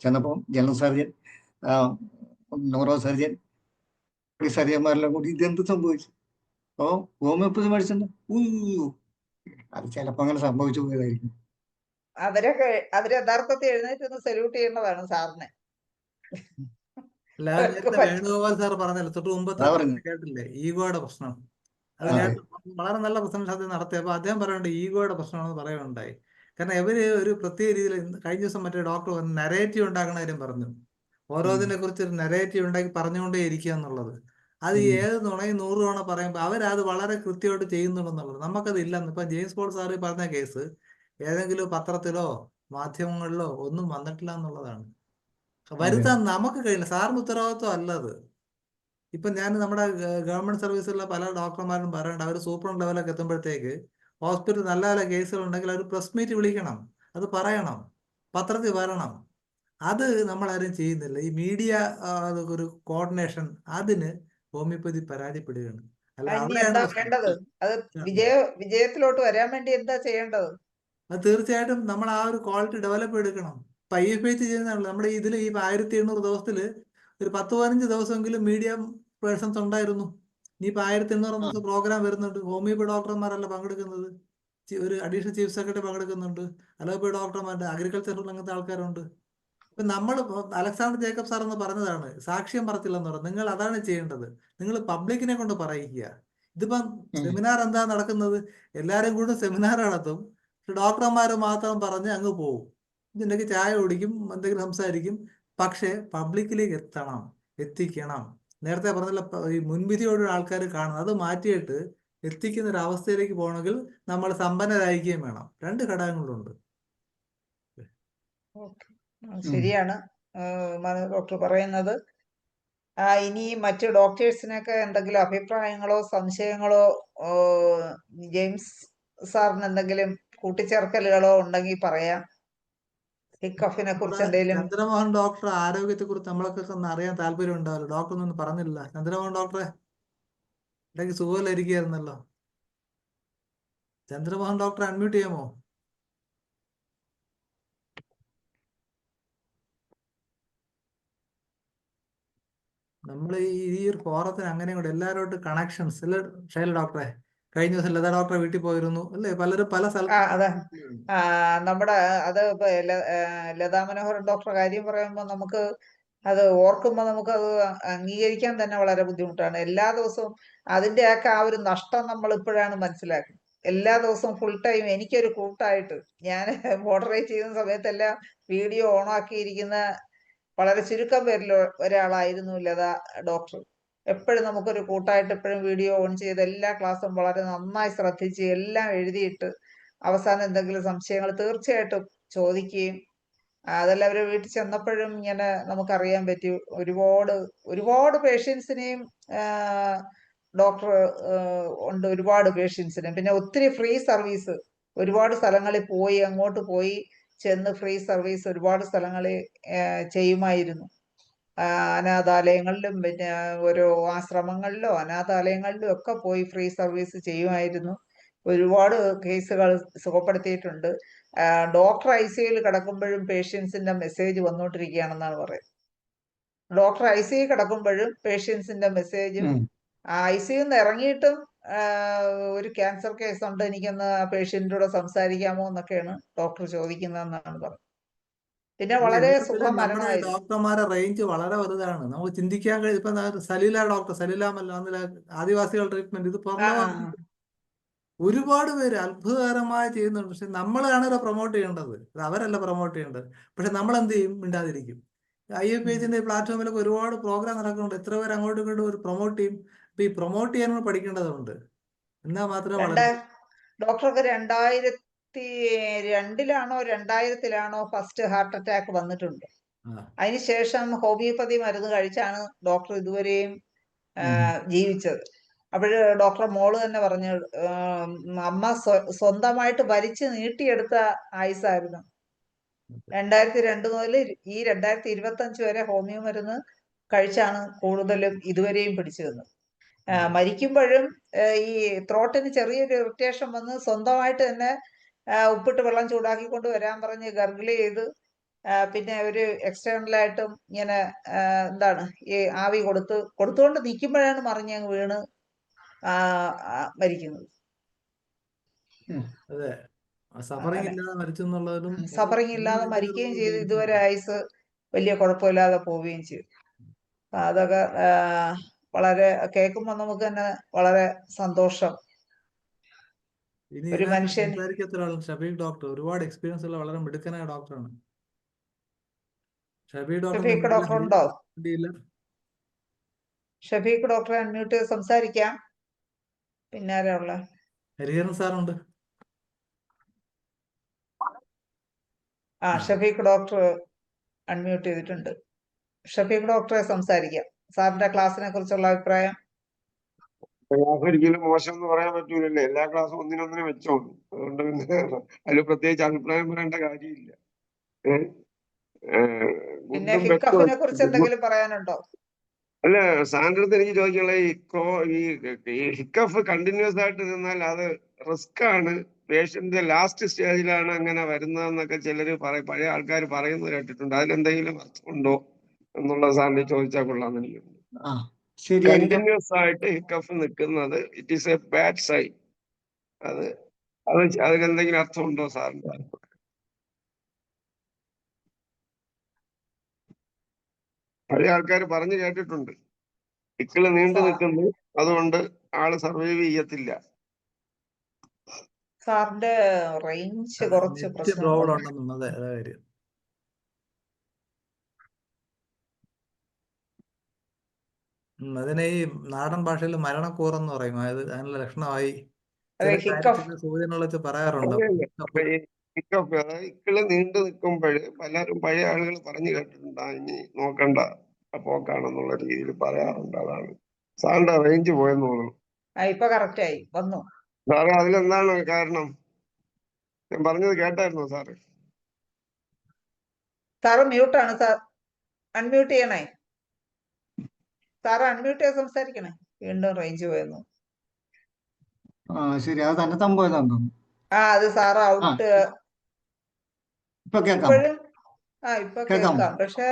ചെന്നപ്പോൾ ജനറൽ സർജൻ, ന്യൂറോ സർജൻ, സർജന്മാരെല്ലാം കൂടി ഇതെന്ത് സംഭവിച്ചു? അപ്പോൾ ഹോമിയോപ്പതി മെഡിസിൻ അത് ചിലപ്പോൾ അങ്ങനെ സംഭവിച്ചു പോയതായിരിക്കും. അവര് യഥാർത്ഥത്തിൽ എഴുന്നേറ്റ് സല്യൂട്ട് ചെയ്യേണ്ടതാണ് സാറിനെ. അല്ല, അവർക്ക് നേരത്തെ വേണുഗോപാൽ സാർ പറഞ്ഞല്ലോ, തൊട്ട് മുമ്പത്തെ അതാ പറഞ്ഞത്. കേട്ടില്ലേ, ഈഗോയുടെ പ്രശ്നം. അത് അതെ. ഞാൻ വളരെ നല്ല പ്രസംഗം നടത്തിയപ്പോൾ അദ്ദേഹം പറയുന്നുണ്ട് ഈഗോയുടെ പ്രശ്നമാണെന്ന് പറയുകയുണ്ടായി. കാരണം ഇവര് ഒരു പ്രത്യേക രീതിയിൽ, കഴിഞ്ഞ ദിവസം മറ്റേ ഡോക്ടർ നരേറ്റീവ് ഉണ്ടാക്കുന്ന കാര്യം പറഞ്ഞു. ഓരോന്നിനെ കുറിച്ച് ഒരു നരേറ്റീവ് ഉണ്ടാക്കി പറഞ്ഞുകൊണ്ടേ ഇരിക്കുക എന്നുള്ളത്. അത് ഏത് നുണയും 100 തവണ പറയുമ്പോൾ അവരത് വളരെ കൃത്യമായിട്ട് ചെയ്യുന്നുണ്ടെന്നുള്ളത്. നമുക്കത് ഇല്ലെന്ന്. ഇപ്പൊ ജെയിംസ് പോൾ സാറ് പറഞ്ഞ കേസ് ഏതെങ്കിലും പത്രത്തിലോ മാധ്യമങ്ങളിലോ ഒന്നും വന്നിട്ടില്ല എന്നുള്ളതാണ്. വരുത്താൻ നമുക്ക് കഴിയില്ല. സാറിന് ഉത്തരവാദിത്വം അല്ലത്. ഇപ്പൊ ഞാൻ നമ്മുടെ ഗവൺമെന്റ് സർവീസിലുള്ള പല ഡോക്ടർമാരും പറയണ്ട, അവർ സൂപ്രണ്ട് ലെവലൊക്കെ എത്തുമ്പോഴത്തേക്ക് ഹോസ്പിറ്റൽ നല്ല നല്ല കേസുകൾ ഉണ്ടെങ്കിൽ അവർ പ്രസ് മീറ്റ് വിളിക്കണം, അത് പറയണം, പത്രത്തിൽ വരണം. അത് നമ്മളാരും ചെയ്യുന്നില്ല. ഈ മീഡിയ ഒരു കോർഡിനേഷൻ, അതിന് ഹോമിയോപ്പതി പരാജയപ്പെടുകയാണ്. അല്ല, ഇനി അവിടെയാണ് എന്താ പ്രശ്നം. വേണ്ടത്? അത് വിജയത്തിലോട്ട് വരാൻ വേണ്ടി എന്താ ചെയ്യേണ്ടത്? അത് തീർച്ചയായിട്ടും നമ്മൾ ആ ഒരു ക്വാളിറ്റി ഡെവലപ്പ് എടുക്കണം. ഇപ്പൊ IFPH ചെയ്യുന്നതാണല്ലോ നമ്മുടെ ഇതിൽ. ഈ 1800 ദിവസത്തിൽ ഒരു 10-15 ദിവസമെങ്കിലും മീഡിയ പേഴ്സൺസ് ഉണ്ടായിരുന്നു. ഇനിയിപ്പോൾ 1800 ദിവസം പ്രോഗ്രാം വരുന്നുണ്ട്. ഹോമിയോപ്പതി ഡോക്ടർമാരല്ല പങ്കെടുക്കുന്നത്, ഒരു അഡീഷണൽ ചീഫ് സെക്രട്ടറി പങ്കെടുക്കുന്നുണ്ട്, അലോപ്പതി ഡോക്ടർമാരുണ്ട്, അഗ്രികൾച്ചറിൽ അങ്ങനത്തെ ആൾക്കാരുണ്ട്. ഇപ്പൊ നമ്മൾ, അലക്സാണ്ടർ ജേക്കബ് സാർ എന്ന് പറഞ്ഞതാണ്, സാക്ഷ്യം പറച്ചില്ലെന്ന് പറഞ്ഞു. നിങ്ങൾ അതാണ് ചെയ്യേണ്ടത്. നിങ്ങൾ പബ്ലിക്കിനെ കൊണ്ട് പറയിക്കുക. ഇതിപ്പം സെമിനാർ എന്താ നടക്കുന്നത്? എല്ലാരും കൂടെ സെമിനാർ നടത്തും, ഡോക്ടർമാർ മാത്രം പറഞ്ഞ് അങ്ങ് പോകും. ഇതിൻ്റെയൊക്കെ ചായ കുടിക്കും, എന്തെങ്കിലും സംസാരിക്കും. പക്ഷേ പബ്ലിക്കിലേക്ക് എത്തിക്കണം. നേരത്തെ പറഞ്ഞില്ല, ഈ മുൻവിധിയോട് ആൾക്കാർ കാണുന്നത്, അത് മാറ്റിയിട്ട് എത്തിക്കുന്ന ഒരു അവസ്ഥയിലേക്ക് പോകണമെങ്കിൽ നമ്മൾ സമ്പന്നരായിരിക്കുകയും വേണം. 2 ഘടകങ്ങളുണ്ട്. ശരിയാണ് ഡോക്ടർ പറയുന്നത്. ഇനി മറ്റു ഡോക്ടേഴ്സിനൊക്കെ എന്തെങ്കിലും അഭിപ്രായങ്ങളോ സംശയങ്ങളോ ജെയിംസ് സാറിന് എന്തെങ്കിലും കൂട്ടിച്ചേർക്കലുകളോ ഉണ്ടെങ്കിൽ പറയാം. ഹിക്കഫിനെ കുറിച്ച് എന്തെങ്കിലും. ചന്ദ്രമോഹൻ ഡോക്ടർ ആരോഗ്യത്തെ കുറിച്ച് നമ്മളൊക്കെ ഒന്ന് അറിയാൻ താല്പര്യം ഉണ്ടാവല്ലോ. ഡോക്ടർ ഒന്നും പറഞ്ഞില്ല. ചന്ദ്രമോഹൻ ഡോക്ടറെ ഇടയ്ക്ക് സുഖമില്ലായിരിക്കുകയായിരുന്നല്ലോ. ചന്ദ്രമോഹൻ ഡോക്ടറെ അൺമ്യൂട്ട് ചെയ്യാമോ? നമ്മൾ ഈ ഒരു ഫോറത്തിന് അങ്ങനെ കൂടെ എല്ലാവരോട്ട് കണക്ഷൻസ് അല്ലേ ഷൈല ഡോക്ടറെ? കഴിഞ്ഞ ദിവസം ലത ഡോക്ടറെ വീട്ടിൽ പോയിരുന്നു അല്ലേ? പലരും പല സ്ഥലത്ത്. അതെ. നമ്മുടെ അത് ലതാ മനോഹരൻ ഡോക്ടർ കാര്യം പറയുമ്പോൾ നമുക്ക് അത് ഓർക്കുമ്പോൾ നമുക്കത് അംഗീകരിക്കാൻ തന്നെ വളരെ ബുദ്ധിമുട്ടാണ്. എല്ലാ ദിവസവും അതിൻ്റെയൊക്കെ ആ ഒരു നഷ്ടം നമ്മൾ ഇപ്പോഴാണ് മനസ്സിലാക്കുന്നത്. എല്ലാ ദിവസവും ഫുൾ ടൈം എനിക്കൊരു കൂട്ടായിട്ട്, ഞാൻ മോഡറേറ്റ് ചെയ്യുന്ന സമയത്തെല്ലാം വീഡിയോ ഓണാക്കിയിരിക്കുന്ന വളരെ ചുരുക്കം പേരിൽ ഒരാളായിരുന്നു ലതാ ഡോക്ടർ. എപ്പോഴും നമുക്കൊരു കൂട്ടായിട്ട് എപ്പോഴും വീഡിയോ ഓൺ ചെയ്ത് എല്ലാ ക്ലാസ്സും വളരെ നന്നായി ശ്രദ്ധിച്ച് എല്ലാം എഴുതിയിട്ട് അവസാനം എന്തെങ്കിലും സംശയങ്ങൾ തീർച്ചയായിട്ടും ചോദിക്കുകയും അതെല്ലാം അവര് വീട്ടിൽ ചെന്നപ്പോഴും ഇങ്ങനെ നമുക്കറിയാൻ പറ്റി. ഒരുപാട് ഒരുപാട് പേഷ്യൻസിനെയും ഡോക്ടർ ഉണ്ട്, ഒരുപാട് പേഷ്യൻസിന്. പിന്നെ ഒത്തിരി ഫ്രീ സർവീസ് ഒരുപാട് സ്ഥലങ്ങളിൽ പോയി, അങ്ങോട്ട് പോയി ചെന്ന് ഫ്രീ സർവീസ് ഒരുപാട് സ്ഥലങ്ങളിൽ ചെയ്യുമായിരുന്നു. അനാഥാലയങ്ങളിലും പിന്നെ ഓരോ ആശ്രമങ്ങളിലോ അനാഥാലയങ്ങളിലും ഒക്കെ പോയി ഫ്രീ സർവീസ് ചെയ്യുമായിരുന്നു. ഒരുപാട് കേസുകൾ സുഖപ്പെടുത്തിയിട്ടുണ്ട്. ഡോക്ടർ ICUയിൽ കിടക്കുമ്പോഴും പേഷ്യൻസിന്റെ മെസ്സേജ് വന്നുകൊണ്ടിരിക്കുകയാണെന്നാണ് പറയുന്നത്. ഡോക്ടർ ICU കിടക്കുമ്പോഴും പേഷ്യൻസിന്റെ മെസ്സേജും ICU നിന്ന് ഇറങ്ങിയിട്ടും ഒരു ക്യാൻസർ കേസ് ഉണ്ട്, എനിക്കൊന്ന് ആ പേഷ്യന്റിനോട് സംസാരിക്കാമോ എന്നൊക്കെയാണ് ഡോക്ടർ ചോദിക്കുന്നതെന്നാണ് പറഞ്ഞത്. പിന്നെ വളരെ യഥാർത്ഥത്തിൽ നമ്മുടെ സുഖമരണമായിരുന്നു. ഡോക്ടർമാരെ റേഞ്ച് വളരെ വലുതാണ്. നമുക്ക് ചിന്തിക്കാൻ കഴിയും. ഇപ്പൊ സലീല ഡോക്ടർ, സലീല ആദിവാസികൾ ട്രീറ്റ്മെന്റ്, ഇത് പുറം ലോകത്ത് ഒരുപാട് പേര് അത്ഭുതകരമായി ചെയ്യുന്നുണ്ട്. പക്ഷെ നമ്മളാണ് ഇത് പ്രൊമോട്ട് ചെയ്യേണ്ടത്, ഇത് അവരല്ല പ്രൊമോട്ട് ചെയ്യേണ്ടത്. പക്ഷെ നമ്മൾ എന്ത് ചെയ്യും? മിണ്ടാതിരിക്കും. IFPHന്റെ പ്ലാറ്റ്ഫോമിലൊക്കെ ഒരുപാട് പ്രോഗ്രാം നടക്കുന്നുണ്ട്. എത്ര പേര് അങ്ങോട്ടും ഇങ്ങോട്ടും ഒരു പ്രൊമോട്ട് ചെയ്യും. അപ്പൊ ഈ പ്രൊമോട്ട് ചെയ്യാൻ പഠിക്കേണ്ടതുണ്ട്. എന്നാൽ മാത്രമേ വളരെ ഡോക്ടർക്ക് 2002-ലാണോ 2000-ലാണോ ഫസ്റ്റ് ഹാർട്ട് അറ്റാക്ക് വന്നിട്ടുണ്ട്. അതിനുശേഷം ഹോമിയോപ്പതി മരുന്ന് കഴിച്ചാണ് ഡോക്ടർ ഇതുവരെയും ജീവിച്ചത്. അപ്പോഴ് ഡോക്ടറെ മോള് തന്നെ പറഞ്ഞു, അമ്മ സ്വന്തമായിട്ട് വലിച്ചു നീട്ടിയെടുത്ത ആയുസായിരുന്നു. 2002 മുതൽ ഈ 2025 വരെ ഹോമിയോ മരുന്ന് കഴിച്ചാണ് കൂടുതലും ഇതുവരെയും പിടിച്ചു നിന്നത്. മരിക്കുമ്പോഴും ഈ ത്രോട്ടിന് ചെറിയൊരു ഇറിറ്റേഷൻ വന്ന് സ്വന്തമായിട്ട് തന്നെ ഉപ്പിട്ട് വെള്ളം ചൂടാക്കിക്കൊണ്ട് വരാൻ പറഞ്ഞ് ഗർഗിൾ ചെയ്ത്, പിന്നെ ഒരു എക്സ്റ്റേണലായിട്ടും ഇങ്ങനെ എന്താണ് ഈ ആവി കൊടുത്തുകൊണ്ട് നിൽക്കുമ്പോഴാണ് മറിഞ്ഞങ്ങ് വീണ് മരിക്കുന്നത്. അതെ, സഫറിങ് ഇല്ലാതെ മരിച്ചു എന്നുള്ളതും സഫറിങ് ഇല്ലാതെ മരിക്കുകയും ചെയ്തു. ഇതുവരെ ആയുസ് വലിയ കുഴപ്പമില്ലാതെ പോവുകയും ചെയ്തു. അതൊക്കെ വളരെ കേൾക്കുമ്പോൾ നമുക്ക് തന്നെ വളരെ സന്തോഷം. ഇനി ഒരു മനുഷ്യൻ സംസാരിക്കത്തൊരാളും ഷഫീഖ് ഡോക്ടർ ഒരുപാട് എക്സ്പീരിയൻസ് ഉള്ള വളരെ മിടുക്കനായ ഡോക്ടറാണ്. ഷഫീഖ് ഡോക്ടർ ഉണ്ടോ? ഡോക്ടർ ഷഫീഖ് ഡോക്ടറെ അൺമ്യൂട്ട് ചെയ്ത് സംസാരിക്കാം. പിന്നെ ആരാ ഉള്ള? ഹരിഹരൻ സാറുണ്ട്. ഷഫീഖ് ഡോക്ടർ അൺമ്യൂട്ട് ചെയ്തിട്ടുണ്ട്. ഷഫീഖ് ഡോക്ടറെ സംസാരിക്കാം. സാറിന്റെ ക്ലാസ്സിനെ കുറിച്ചുള്ള അഭിപ്രായം. ക്ലാസ് ഒരിക്കലും മോശം എന്ന് പറയാൻ പറ്റൂലല്ലോ. എല്ലാ ക്ലാസ്സും ഒന്നിനൊന്നിനെ വെച്ചോണ്ട്, അതുകൊണ്ട് പിന്നെ അതിൽ പ്രത്യേകിച്ച് അഭിപ്രായം പറയേണ്ട കാര്യമില്ല. പിന്നെ ഹിക്കഫിനെ കുറിച്ച് എന്തെങ്കിലും പറയാനുണ്ടോ? അല്ല, സാറിന്റെ അടുത്ത് എനിക്ക് ചോദിക്കാനുള്ള ഈ ഹിക്കഫ് കണ്ടിന്യൂസ് ആയിട്ട് നിന്നാൽ അത് റിസ്ക് ആണ്. പേഷ്യന്റ് ലാസ്റ്റ് സ്റ്റേജിലാണ് അങ്ങനെ വരുന്നതെന്നൊക്കെ ചിലര് പഴയ ആൾക്കാർ പറയുന്നത് കേട്ടിട്ടുണ്ട്. അതിലെന്തെങ്കിലും അർത്ഥമുണ്ടോ എന്നുള്ളത് സാറിന് ചോദിച്ചാൽ കൊള്ളാന്ന് എനിക്കുണ്ട്. കണ്ടിന്യൂസ് ആയിട്ട് ഹിക്കഫ് നിൽക്കുന്നത് it is a bad sign. അതിനെന്തെങ്കിലും അർത്ഥമുണ്ടോ സാറിന്റെ? പഴയ ആൾക്കാർ പറഞ്ഞു കേട്ടിട്ടുണ്ട്, ഇക്കിള് നീണ്ടു നിൽക്കുന്നു, അതുകൊണ്ട് ആള് സർവൈവ് ചെയ്യത്തില്ല. സാറിന്റെ റേഞ്ച് കുറച്ച് പ്രോബ്ലം ഉണ്ടെന്നുള്ളത് കാര്യം. അതിനെ ഈ നാടൻ ഭാഷയിൽ മരണക്കൂറെന്ന് പറയും. അതിനുള്ള ലക്ഷണമായി ചില സൂചനകൾ വെച്ച് പറയാറുണ്ട്. ഇക്കിള് നീണ്ടു നിൽക്കുമ്പോഴ് പലരും പഴയ ആളുകൾ പറഞ്ഞു കേട്ടിട്ടുണ്ട്, ഇനി നോക്കണ്ട പോക്കാണെന്നുള്ള രീതിയിൽ പറയാറുണ്ട്. അതാണ് സാറിന്റെ റേഞ്ച് പോയെന്ന് തോന്നുന്നു. ഇപ്പൊ കറക്റ്റ് ആയി വന്നു. സാറേ, അതിലെന്താണ് കാരണം? ഞാൻ പറഞ്ഞത് കേട്ടായിരുന്നോ സാറ്? സാറ് മ്യൂട്ടാണ് സാർ, അൺമ്യൂട്ട് ചെയ്യണേ. സാറ് അൺമ്യൂട്ട് ചെയ്ത് സംസാരിക്കണേ. വീണ്ടും റേഞ്ച് പോയെന്നു. ശരി, അത് തന്നെ സംഭവം. അത് സാറ് ഔട്ട്. ഇപ്പോഴും ഇപ്പൊ കേൾക്കാം, പക്ഷെ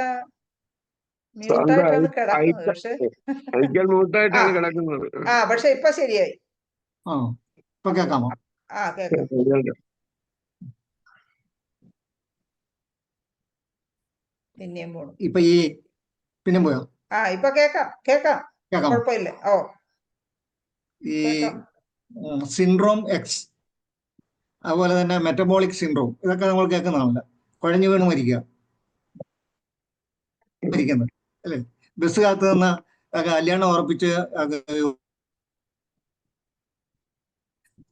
മ്യൂട്ടായിട്ടാണ് കിടക്കുന്നത്. പക്ഷെ ഇപ്പൊ ശരിയായി. കേൾക്കാമോ? കേൾക്കാം. പിന്നെയും പോണു. പിന്നെ പോയോ? ഇപ്പൊ കേക്കാം. കുഴപ്പമില്ല. ഈ സിൻഡ്രോം എക്സ്, അതുപോലെ തന്നെ മെറ്റബോളിക് സിൻഡ്രോം, ഇതൊക്കെ നമ്മൾ കേൾക്കുന്നതാണല്ലോ. കുഴഞ്ഞു വീണ് മരിക്കുന്നത് അല്ലേ? ബസ് കാത്ത് നിന്ന് കല്യാണം ഉറപ്പിച്ച്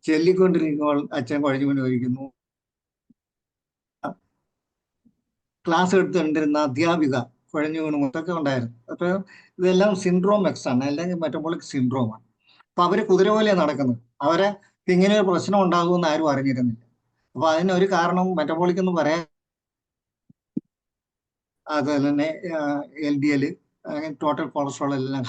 ചെല്ലിക്കൊണ്ടിരിക്കുമ്പോൾ അച്ഛൻ കുഴഞ്ഞു വീണ് മരിക്കുന്നു. ക്ലാസ് എടുത്തുകൊണ്ടിരുന്ന അധ്യാപിക കുഴഞ്ഞു വീണ് മുട്ടൊക്കെ ഉണ്ടായിരുന്നു. അപ്പോൾ ഇതെല്ലാം സിൻഡ്രോം എക്സ് ആണ്, അല്ലെങ്കിൽ മെറ്റബോളിക് സിൻഡ്രോമാണ്. അപ്പൊ അവര് കുതിര പോലെ നടക്കുന്നത്. അവരെ ഇങ്ങനെ ഒരു പ്രശ്നം ഉണ്ടാകുമെന്ന് ആരും അറിഞ്ഞിരുന്നില്ല. അപ്പൊ അതിനൊരു കാരണം മെറ്റബോളിക് എന്ന് പറയാൻ, അതുപോലെ തന്നെ LDL, ടോട്ടൽ കൊളസ്ട്രോൾ എല്ലാം.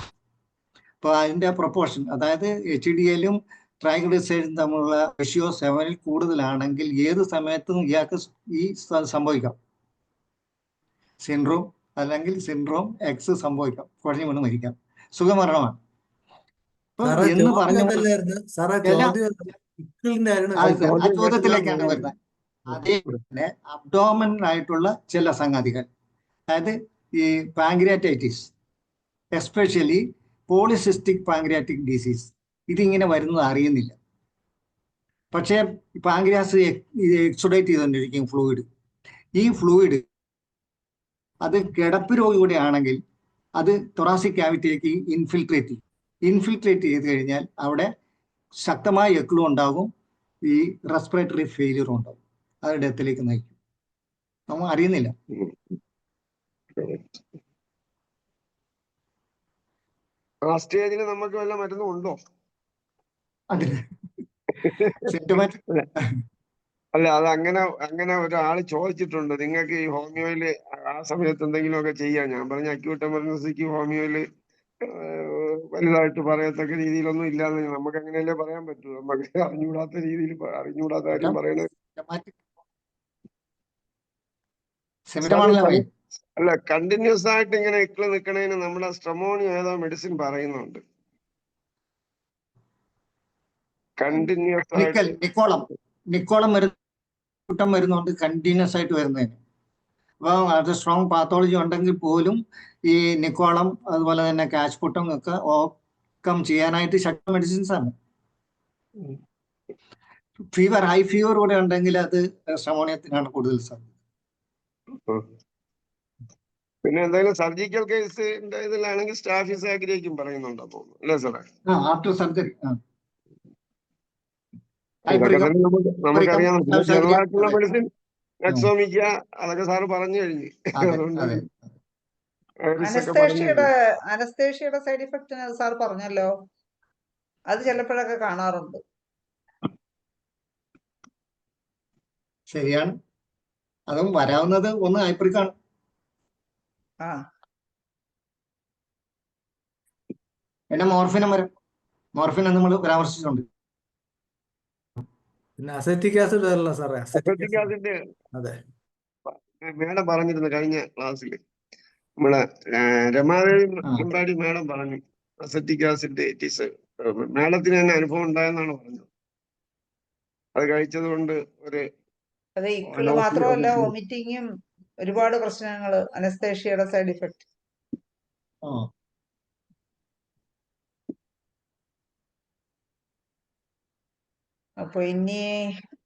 അപ്പൊ അതിന്റെ പ്രൊപ്പോർഷൻ, അതായത് HDL-ഉം ട്രൈഗ്ലിസറൈഡും തമ്മിലുള്ള റേഷ്യോ 7-ൽ കൂടുതലാണെങ്കിൽ ഏത് സമയത്തും ഇയാൾക്ക് സംഭവിക്കാം, സിൻഡ്രോം അല്ലെങ്കിൽ സിൻഡ്രോം എക്സ് സംഭവിക്കാം, കുഴഞ്ഞു വീണ് മരിക്കാം, സുഖമരണമാണ്. അപ്പൊ സാറേ എന്ന് ചോദ്യം പറഞ്ഞു എന്തല്ലായിരുന്നു സാറേ? എല്ലാം ചോദ്യം ഇക്കിളിന്റെ ആയിരുന്നു. ആ ചോദ്യം ചോദ്യത്തിലേക്കാണ് കേട്ടില്ല. വരുന്നത്. അതേ തന്നെ അബ്ഡോമനായിട്ടുള്ള ചില സംഗതികൾ, അതായത് ഈ pancreatitis, especially polycystic pancreatic disease, ഇതിങ്ങനെ വരുന്നത് അറിയുന്നില്ല. പക്ഷേ പാങ്ക്രിയാസ് എക്സുഡേറ്റ് ചെയ്തുകൊണ്ടിരിക്കും ഫ്ലൂയിഡ്. ഈ ഫ്ലൂയിഡ് അത് കിടപ്പ് രോഗി കൂടെ ആണെങ്കിൽ അത് തൊറാസിക് ക്യാവിറ്റിയിലേക്ക് ഇൻഫിൽട്രേറ്റ് ചെയ്ത് കഴിഞ്ഞാൽ അവിടെ ശക്തമായ എക്ലു ഉണ്ടാകും, ഈ റെസ്പിറേറ്ററി ഫെയിലിയർ ഉണ്ടാകും, അത് ഡെത്തിലേക്ക് നയിക്കും. നമ്മൾ അറിയുന്നില്ല. ആ സ്റ്റേജിൽ നമുക്ക് വല്ല മരുന്നും ഉണ്ടോ? അതിന് സിംറ്റമാറ്റിക് അല്ല, അത് അങ്ങനെ ഒരാൾ ചോദിച്ചിട്ടുണ്ട്, നിങ്ങൾക്ക് ഈ ഹോമിയോയില് ആ സമയത്ത് എന്തെങ്കിലുമൊക്കെ ചെയ്യാം. ഞാൻ പറഞ്ഞ അക്യൂട്ട് എമർജൻസിക്ക് ഹോമിയോയില് വലുതായിട്ട് പറയത്തക്ക രീതിയിലൊന്നും ഇല്ലാന്ന്. നമുക്ക് അങ്ങനെയല്ലേ പറയാൻ പറ്റൂ. നമുക്ക് അറിഞ്ഞുകൂടാത്ത രീതിയിൽ അറിഞ്ഞുകൂടാത്ത കാര്യം പറയണത്. അല്ല, കണ്ടിന്യൂസ് ആയിട്ട് ഇങ്ങനെ ഇക്കള് നിൽക്കണേന് നമ്മുടെ സ്ട്രെമോണി ഏതോ മെഡിസിൻ പറയുന്നുണ്ട്. കണ്ടിന്യൂസ് ആയിട്ട് നിക്കോളം കൂട്ടം വരുന്നുണ്ട് കണ്ടിന്യൂസ് ആയിട്ട് വരുന്നതിന്. അപ്പോൾ അത് സ്ട്രോങ് പാത്തോളജി ഉണ്ടെങ്കിൽ പോലും ഈ നിക്കോളം അതുപോലെ തന്നെ കാച്ച് പുട്ടം ഒക്കെ ഓവർകം ചെയ്യാനായിട്ട് ശക്തി മെഡിസിൻസ് ആണ്. ഹൈ ഫീവർ കൂടെ ഉണ്ടെങ്കിൽ അത് ശ്രമോണിയത്തിനാണ് കൂടുതൽ സാധ്യത. പിന്നെ എന്തെങ്കിലും സർജിക്കൽ കേസിന്റെ ഇതിലാണെങ്കിൽ സ്റ്റാഫിസ് ആഗ്രഹിക്കും പറയുന്നുണ്ടോ തോന്നുന്നു, അല്ലേ സാറേ? ആഫ്റ്റർ സർജറി നമുക്കറിയാം. ജനറലായിട്ടുള്ള മെഡിസിൻ എക്സോമിക്ക അതൊക്കെ സാറ് പറഞ്ഞു കഴിഞ്ഞു. അതുകൊണ്ട് അനസ്തേഷ്യയുടെ സൈഡ് ഇഫക്റ്റ് സാർ പറഞ്ഞല്ലോ, അത് ചിലപ്പോഴൊക്കെ കാണാറുണ്ട്. ശരിയാണ്, അതും വരാവുന്നത് ഒന്ന് ഹൈപ്രിക്കാണ്. പിന്നെ മോർഫിനും വരും. മോർഫിൻ നമ്മൾ പരാമർശിച്ചിട്ടുണ്ട്. പിന്നെ അസറ്റിക് ആസിഡ് അല്ല സാറേ? അസറ്റിക് ആസിഡ് അതെ, മേഡം പറഞ്ഞിരുന്നു കഴിഞ്ഞ ക്ലാസ്സിൽ. നമ്മളെ രമാദേവി മുണ്ടാടി മേഡം പറഞ്ഞു അസറ്റിക് ആസിഡ് ഇറ്റ് മേഡത്തിന് തന്നെ അനുഭവം ഉണ്ടായെന്നാണ് പറഞ്ഞത്. അത് കഴിച്ചത് കൊണ്ട് അത് ഇക്കിള് മാത്രമല്ല, വൊമിറ്റിങ്ങും ഒരുപാട് പ്രശ്നങ്ങള് അനസ്തേഷ്യയുടെ സൈഡ് ഇഫക്റ്റ്. അപ്പൊ ഇനി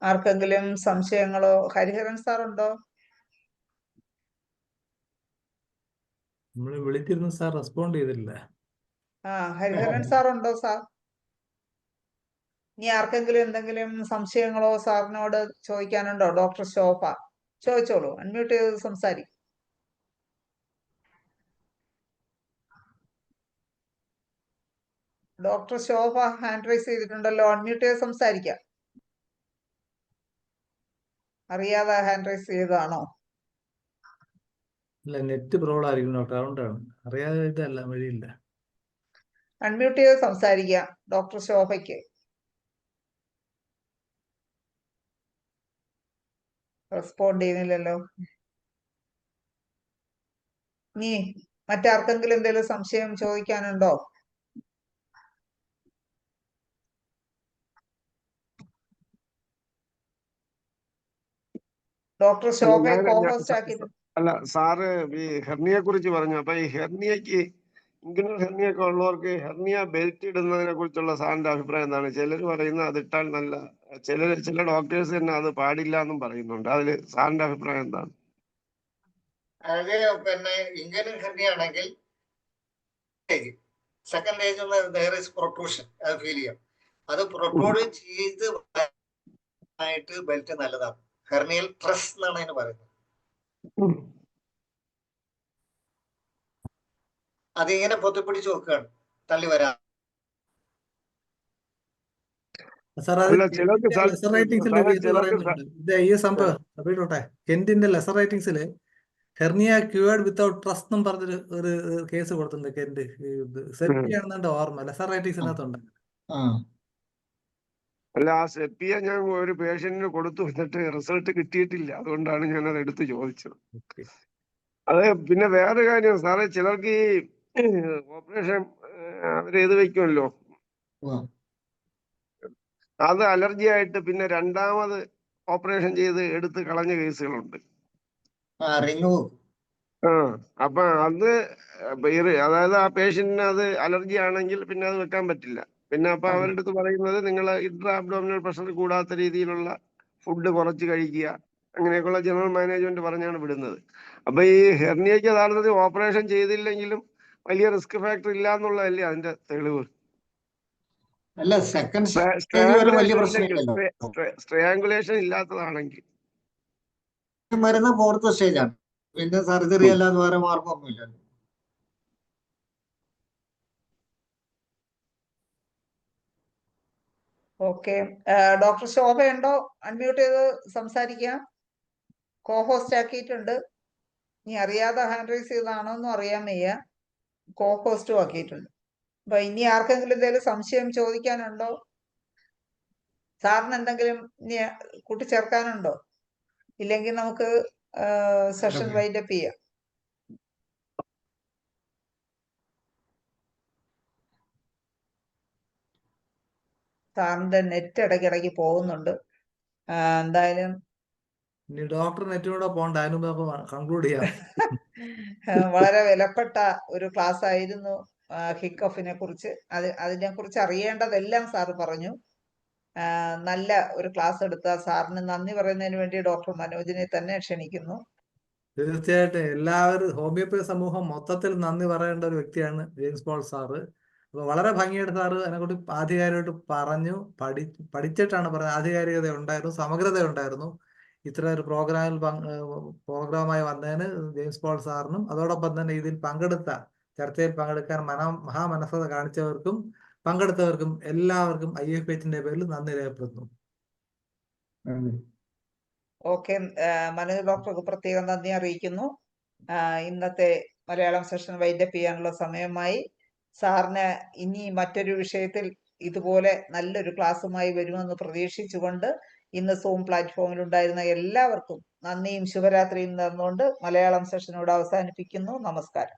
ആർക്കെങ്കിലും സംശയങ്ങളോ? ഹരിഹരൻ സാർ ഉണ്ടോ? നമ്മള് വിളിച്ചിരുന്നു സാർ, റെസ്പോണ്ട് ചെയ്തില്ല. ഹരിഹരൻ സാർ ഉണ്ടോ സാർ? ഇനി ആർക്കെങ്കിലും എന്തെങ്കിലും സംശയങ്ങളോ സാറിനോട് ചോദിക്കാനുണ്ടോ? ഡോക്ടർ ശോഭ ചോദിച്ചോളൂ, അൺമ്യൂട്ട് ചെയ്ത് സംസാരിക്കും. ഡോക്ടർ ശോഭ ഹാൻഡ് റൈസ് ചെയ്തിട്ടുണ്ടല്ലോ, അൺമ്യൂട്ട് ചെയ്ത് സംസാരിക്കാം. അറിയാതെ ഹാൻഡ് റൈസ് ചെയ്തതാണോ? ഇല്ല, നെറ്റ് പ്രോബ്ലം ആയിരിക്കും ഡോക്ടർ, അതുകൊണ്ടാണ്. അറിയാതെ ഇതല്ല, വഴിയില്ല. അൺമ്യൂട്ട് ചെയ്ത് സംസാരിക്കാം ഡോക്ടർ ശോഭയ്ക്ക്. റെസ്പോണ്ട് ചെയ്യുന്നില്ലല്ലോ. നീ മറ്റാർക്കെങ്കിലും എന്തെങ്കിലും സംശയം ചോദിക്കാനുണ്ടോ? ഡോക്ടർ ശോഭയെ കോഹോസ്റ്റ് ആക്കിയിട്ടുണ്ട്. അല്ല സാറ് ഈ ഹെർണിയെ കുറിച്ച് പറഞ്ഞു. അപ്പൊ ഈ ഹെർണിയക്ക് ഇങ്ങനെ ഹെർണിയൊക്കെ ഉള്ളവർക്ക് ഹെർണിയ ബെൽറ്റ് ഇടുന്നതിനെ കുറിച്ചുള്ള സാറിന്റെ അഭിപ്രായം എന്താണ്? ചിലർ പറയുന്നത് അതിട്ടാൽ നല്ല, ചില ഡോക്ടേഴ്സ് തന്നെ അത് പാടില്ല എന്നും പറയുന്നുണ്ട്. അതില് സാറിന്റെ അഭിപ്രായം എന്താണ്? അതായത് പിന്നെ ഇങ്ങനെ ഹെർണിയാണെങ്കിൽ സെക്കൻഡ് സ്റ്റേജ് പ്രൊട്രൂഷൻ അത് ഫീൽ ചെയ്യാം. അത് പ്രൊട്രൂഡ് ചെയ്ത് ബെൽറ്റ് നല്ലതാണ്. ഹെർണിയൽ ട്രസ് എന്നാണ് അതിന് പറയുന്നത്. അതിങ്ങനെ പൊത്തിപ്പിടിച്ച് വെക്കുകയാണ്, തള്ളി വരാൻ. സാർ അത് അല്ല ചിലർക്ക് ലെസർ റൈറ്റിംഗ്സിൽ സാറേ കേസ് ചിലർക്ക് പറയുന്നുണ്ട്. ഇത് ഈ സംഭവം അപ്പോട്ടെ കെന്റിന്റെ ലെസർ റൈറ്റിംഗ്സിൽ ഹെർണിയ ക്യൂർഡ് വിത്തൗട്ട് ട്രസ്റ്റ് എന്നും പറഞ്ഞൊരു ഒരു കേസ് കൊടുത്തിട്ടുണ്ട് കെന്റ്. സെപ്റ്റി ആണെന്നുണ്ട് ഓർമ്മ, ലെസർ റൈറ്റിംഗ്സിനകത്തുണ്ട്. ആ അല്ല ആ സെപ്പിയ ഞാൻ ഒരു പേഷ്യന്റിന് കൊടുത്തു, എന്നിട്ട് റിസൾട്ട് കിട്ടിയിട്ടില്ല. അതുകൊണ്ടാണ് ഞാൻ അത് എടുത്ത് ചോദിച്ചത്. ഓക്കെ. അത് പിന്നെ വേറെ കാര്യം സാറേ, ചിലർക്ക് ഈ ഓപ്പറേഷൻ അവര് ഇത് വെക്കുമല്ലോ, ഉവ്വ. അത് അലർജി ആയിട്ട് പിന്നെ രണ്ടാമത് ഓപ്പറേഷൻ ചെയ്ത് എടുത്ത് കളഞ്ഞ കേസുകളുണ്ട്. ആ റിങ് വെക്കും. ആ അപ്പൊ അത് അതായത് ആ പേഷ്യന്റിന് അത് അലർജി ആണെങ്കിൽ പിന്നെ അത് വെക്കാൻ പറ്റില്ല. പിന്നെ അപ്പൊ അവരുടെ അടുത്ത് പറയുന്നത് നിങ്ങൾ ഇൻട്രാ അബ്ഡോമിനൽ പ്രഷർ കൂടാത്ത രീതിയിലുള്ള ഫുഡ് കുറച്ച് കഴിക്കുക, അങ്ങനെയൊക്കെയുള്ള ജനറൽ മാനേജ്മെന്റ് പറഞ്ഞാണ് വിടുന്നത്. അപ്പൊ ഈ ഹെർണിയയ്ക്ക് യഥാർത്ഥത്തിൽ ഓപ്പറേഷൻ ചെയ്തില്ലെങ്കിലും വലിയ റിസ്ക് ഫാക്ടർ ഇല്ല എന്നുള്ളതല്ലേ അതിന്റെ തെളിവ്? അല്ല, സെക്കൻഡ് സ്റ്റേജ് വരെ വലിയ പ്രശ്നമില്ലല്ലോ. സ്ട്രയാങ്കുലേഷൻ ഇല്ലാത്തതാണെങ്കിൽ വരുന്ന 4th സ്റ്റേജാണ്. പിന്നെ സർജറി അല്ലാതെ വേറെ മാർഗമൊന്നുമില്ല. ഓക്കെ. ഡോക്ടർ ശോഭ ഉണ്ടോ? അൺമ്യൂട്ട് ചെയ്ത് സംസാരിക്കാം. കോഹോസ്റ്റ് ആക്കിയിട്ടുണ്ട്. ഇനി അറിയാതെ ഹാൻഡ് റൈസ് ചെയ്താണോ എന്നും അറിയാൻ വയ്യ. കോഹോസ്റ്റും ആക്കിയിട്ടുണ്ട്. അപ്പൊ ഇനി ആർക്കെങ്കിലും എന്തെങ്കിലും സംശയം ചോദിക്കാനുണ്ടോ? സാറിന് എന്തെങ്കിലും ഇനി കൂട്ടിച്ചേർക്കാനുണ്ടോ? ഇല്ലെങ്കിൽ നമുക്ക് സെഷൻ വൈൻഡപ്പ് ചെയ്യാം. സാറിന്റെ നെറ്റ് ഇടയ്ക്കിടയ്ക്ക് പോകുന്നുണ്ട്. എന്തായാലും ഇനി ഡോക്ടർ നെറ്റിലൂടെ പോകണ്ട, അതിന് മുമ്പ് നമുക്ക് കൺക്ലൂഡ് ചെയ്യാം. വളരെ വിലപ്പെട്ട ഒരു ക്ലാസ് ആയിരുന്നു ഹിക്കോഫിനെ കുറിച്ച്. അതിനെ കുറിച്ച് അറിയേണ്ടതെല്ലാം സാറ് പറഞ്ഞു. നല്ല ഒരു ക്ലാസ് എടുത്ത സാറിന് നന്ദി പറയുന്നതിന് വേണ്ടി ഡോക്ടർ മനോജിനെ തന്നെ ക്ഷണിക്കുന്നു. തീർച്ചയായിട്ടും എല്ലാവരും ഹോമിയോപ്പതി സമൂഹം മൊത്തത്തിൽ നന്ദി പറയേണ്ട ഒരു വ്യക്തിയാണ് ജെയിംസ് പോൾ സാറ്. അപ്പൊ വളരെ ഭംഗിയായിട്ട് സാറ് അതിനെക്കുറിച്ച് ആധികാരികമായിട്ട് പറഞ്ഞു, പഠിച്ചിട്ടാണ് പറഞ്ഞത്. ആധികാരികത ഉണ്ടായിരുന്നു, സമഗ്രത ഉണ്ടായിരുന്നു. ഇത്ര ഒരു പ്രോഗ്രാമായി വന്നതിന് ജെയിംസ് പോൾ സാറിനും അതോടൊപ്പം തന്നെ ഇതിൽ ചർച്ചയിൽ പങ്കെടുക്കാൻ മഹാമനസ്സത കാണിച്ചവർക്കും പങ്കെടുത്തവർക്കും എല്ലാവർക്കും IFHന്റെ പേരിൽ നന്ദി രേഖപ്പെടുത്തുന്നു. ഓക്കെ. മനോജ് ഡോക്ടർക്ക് പ്രത്യേകം നന്ദി അറിയിക്കുന്നു. ഇന്നത്തെ മലയാളം സെഷൻ വൈൻഡപ്പ് ചെയ്യാനുള്ള സമയമായി. സാറിന് ഇനി മറ്റൊരു വിഷയത്തിൽ ഇതുപോലെ നല്ലൊരു ക്ലാസ്സുമായി വരുമെന്ന് പ്രതീക്ഷിച്ചുകൊണ്ട് ഇന്ന് സൂം പ്ലാറ്റ്ഫോമിൽ ഉണ്ടായിരുന്ന എല്ലാവർക്കും നന്ദിയും ശുഭരാത്രിയും നേർന്നുകൊണ്ട് മലയാളം സെഷനോട് അവസാനിപ്പിക്കുന്നു. നമസ്കാരം.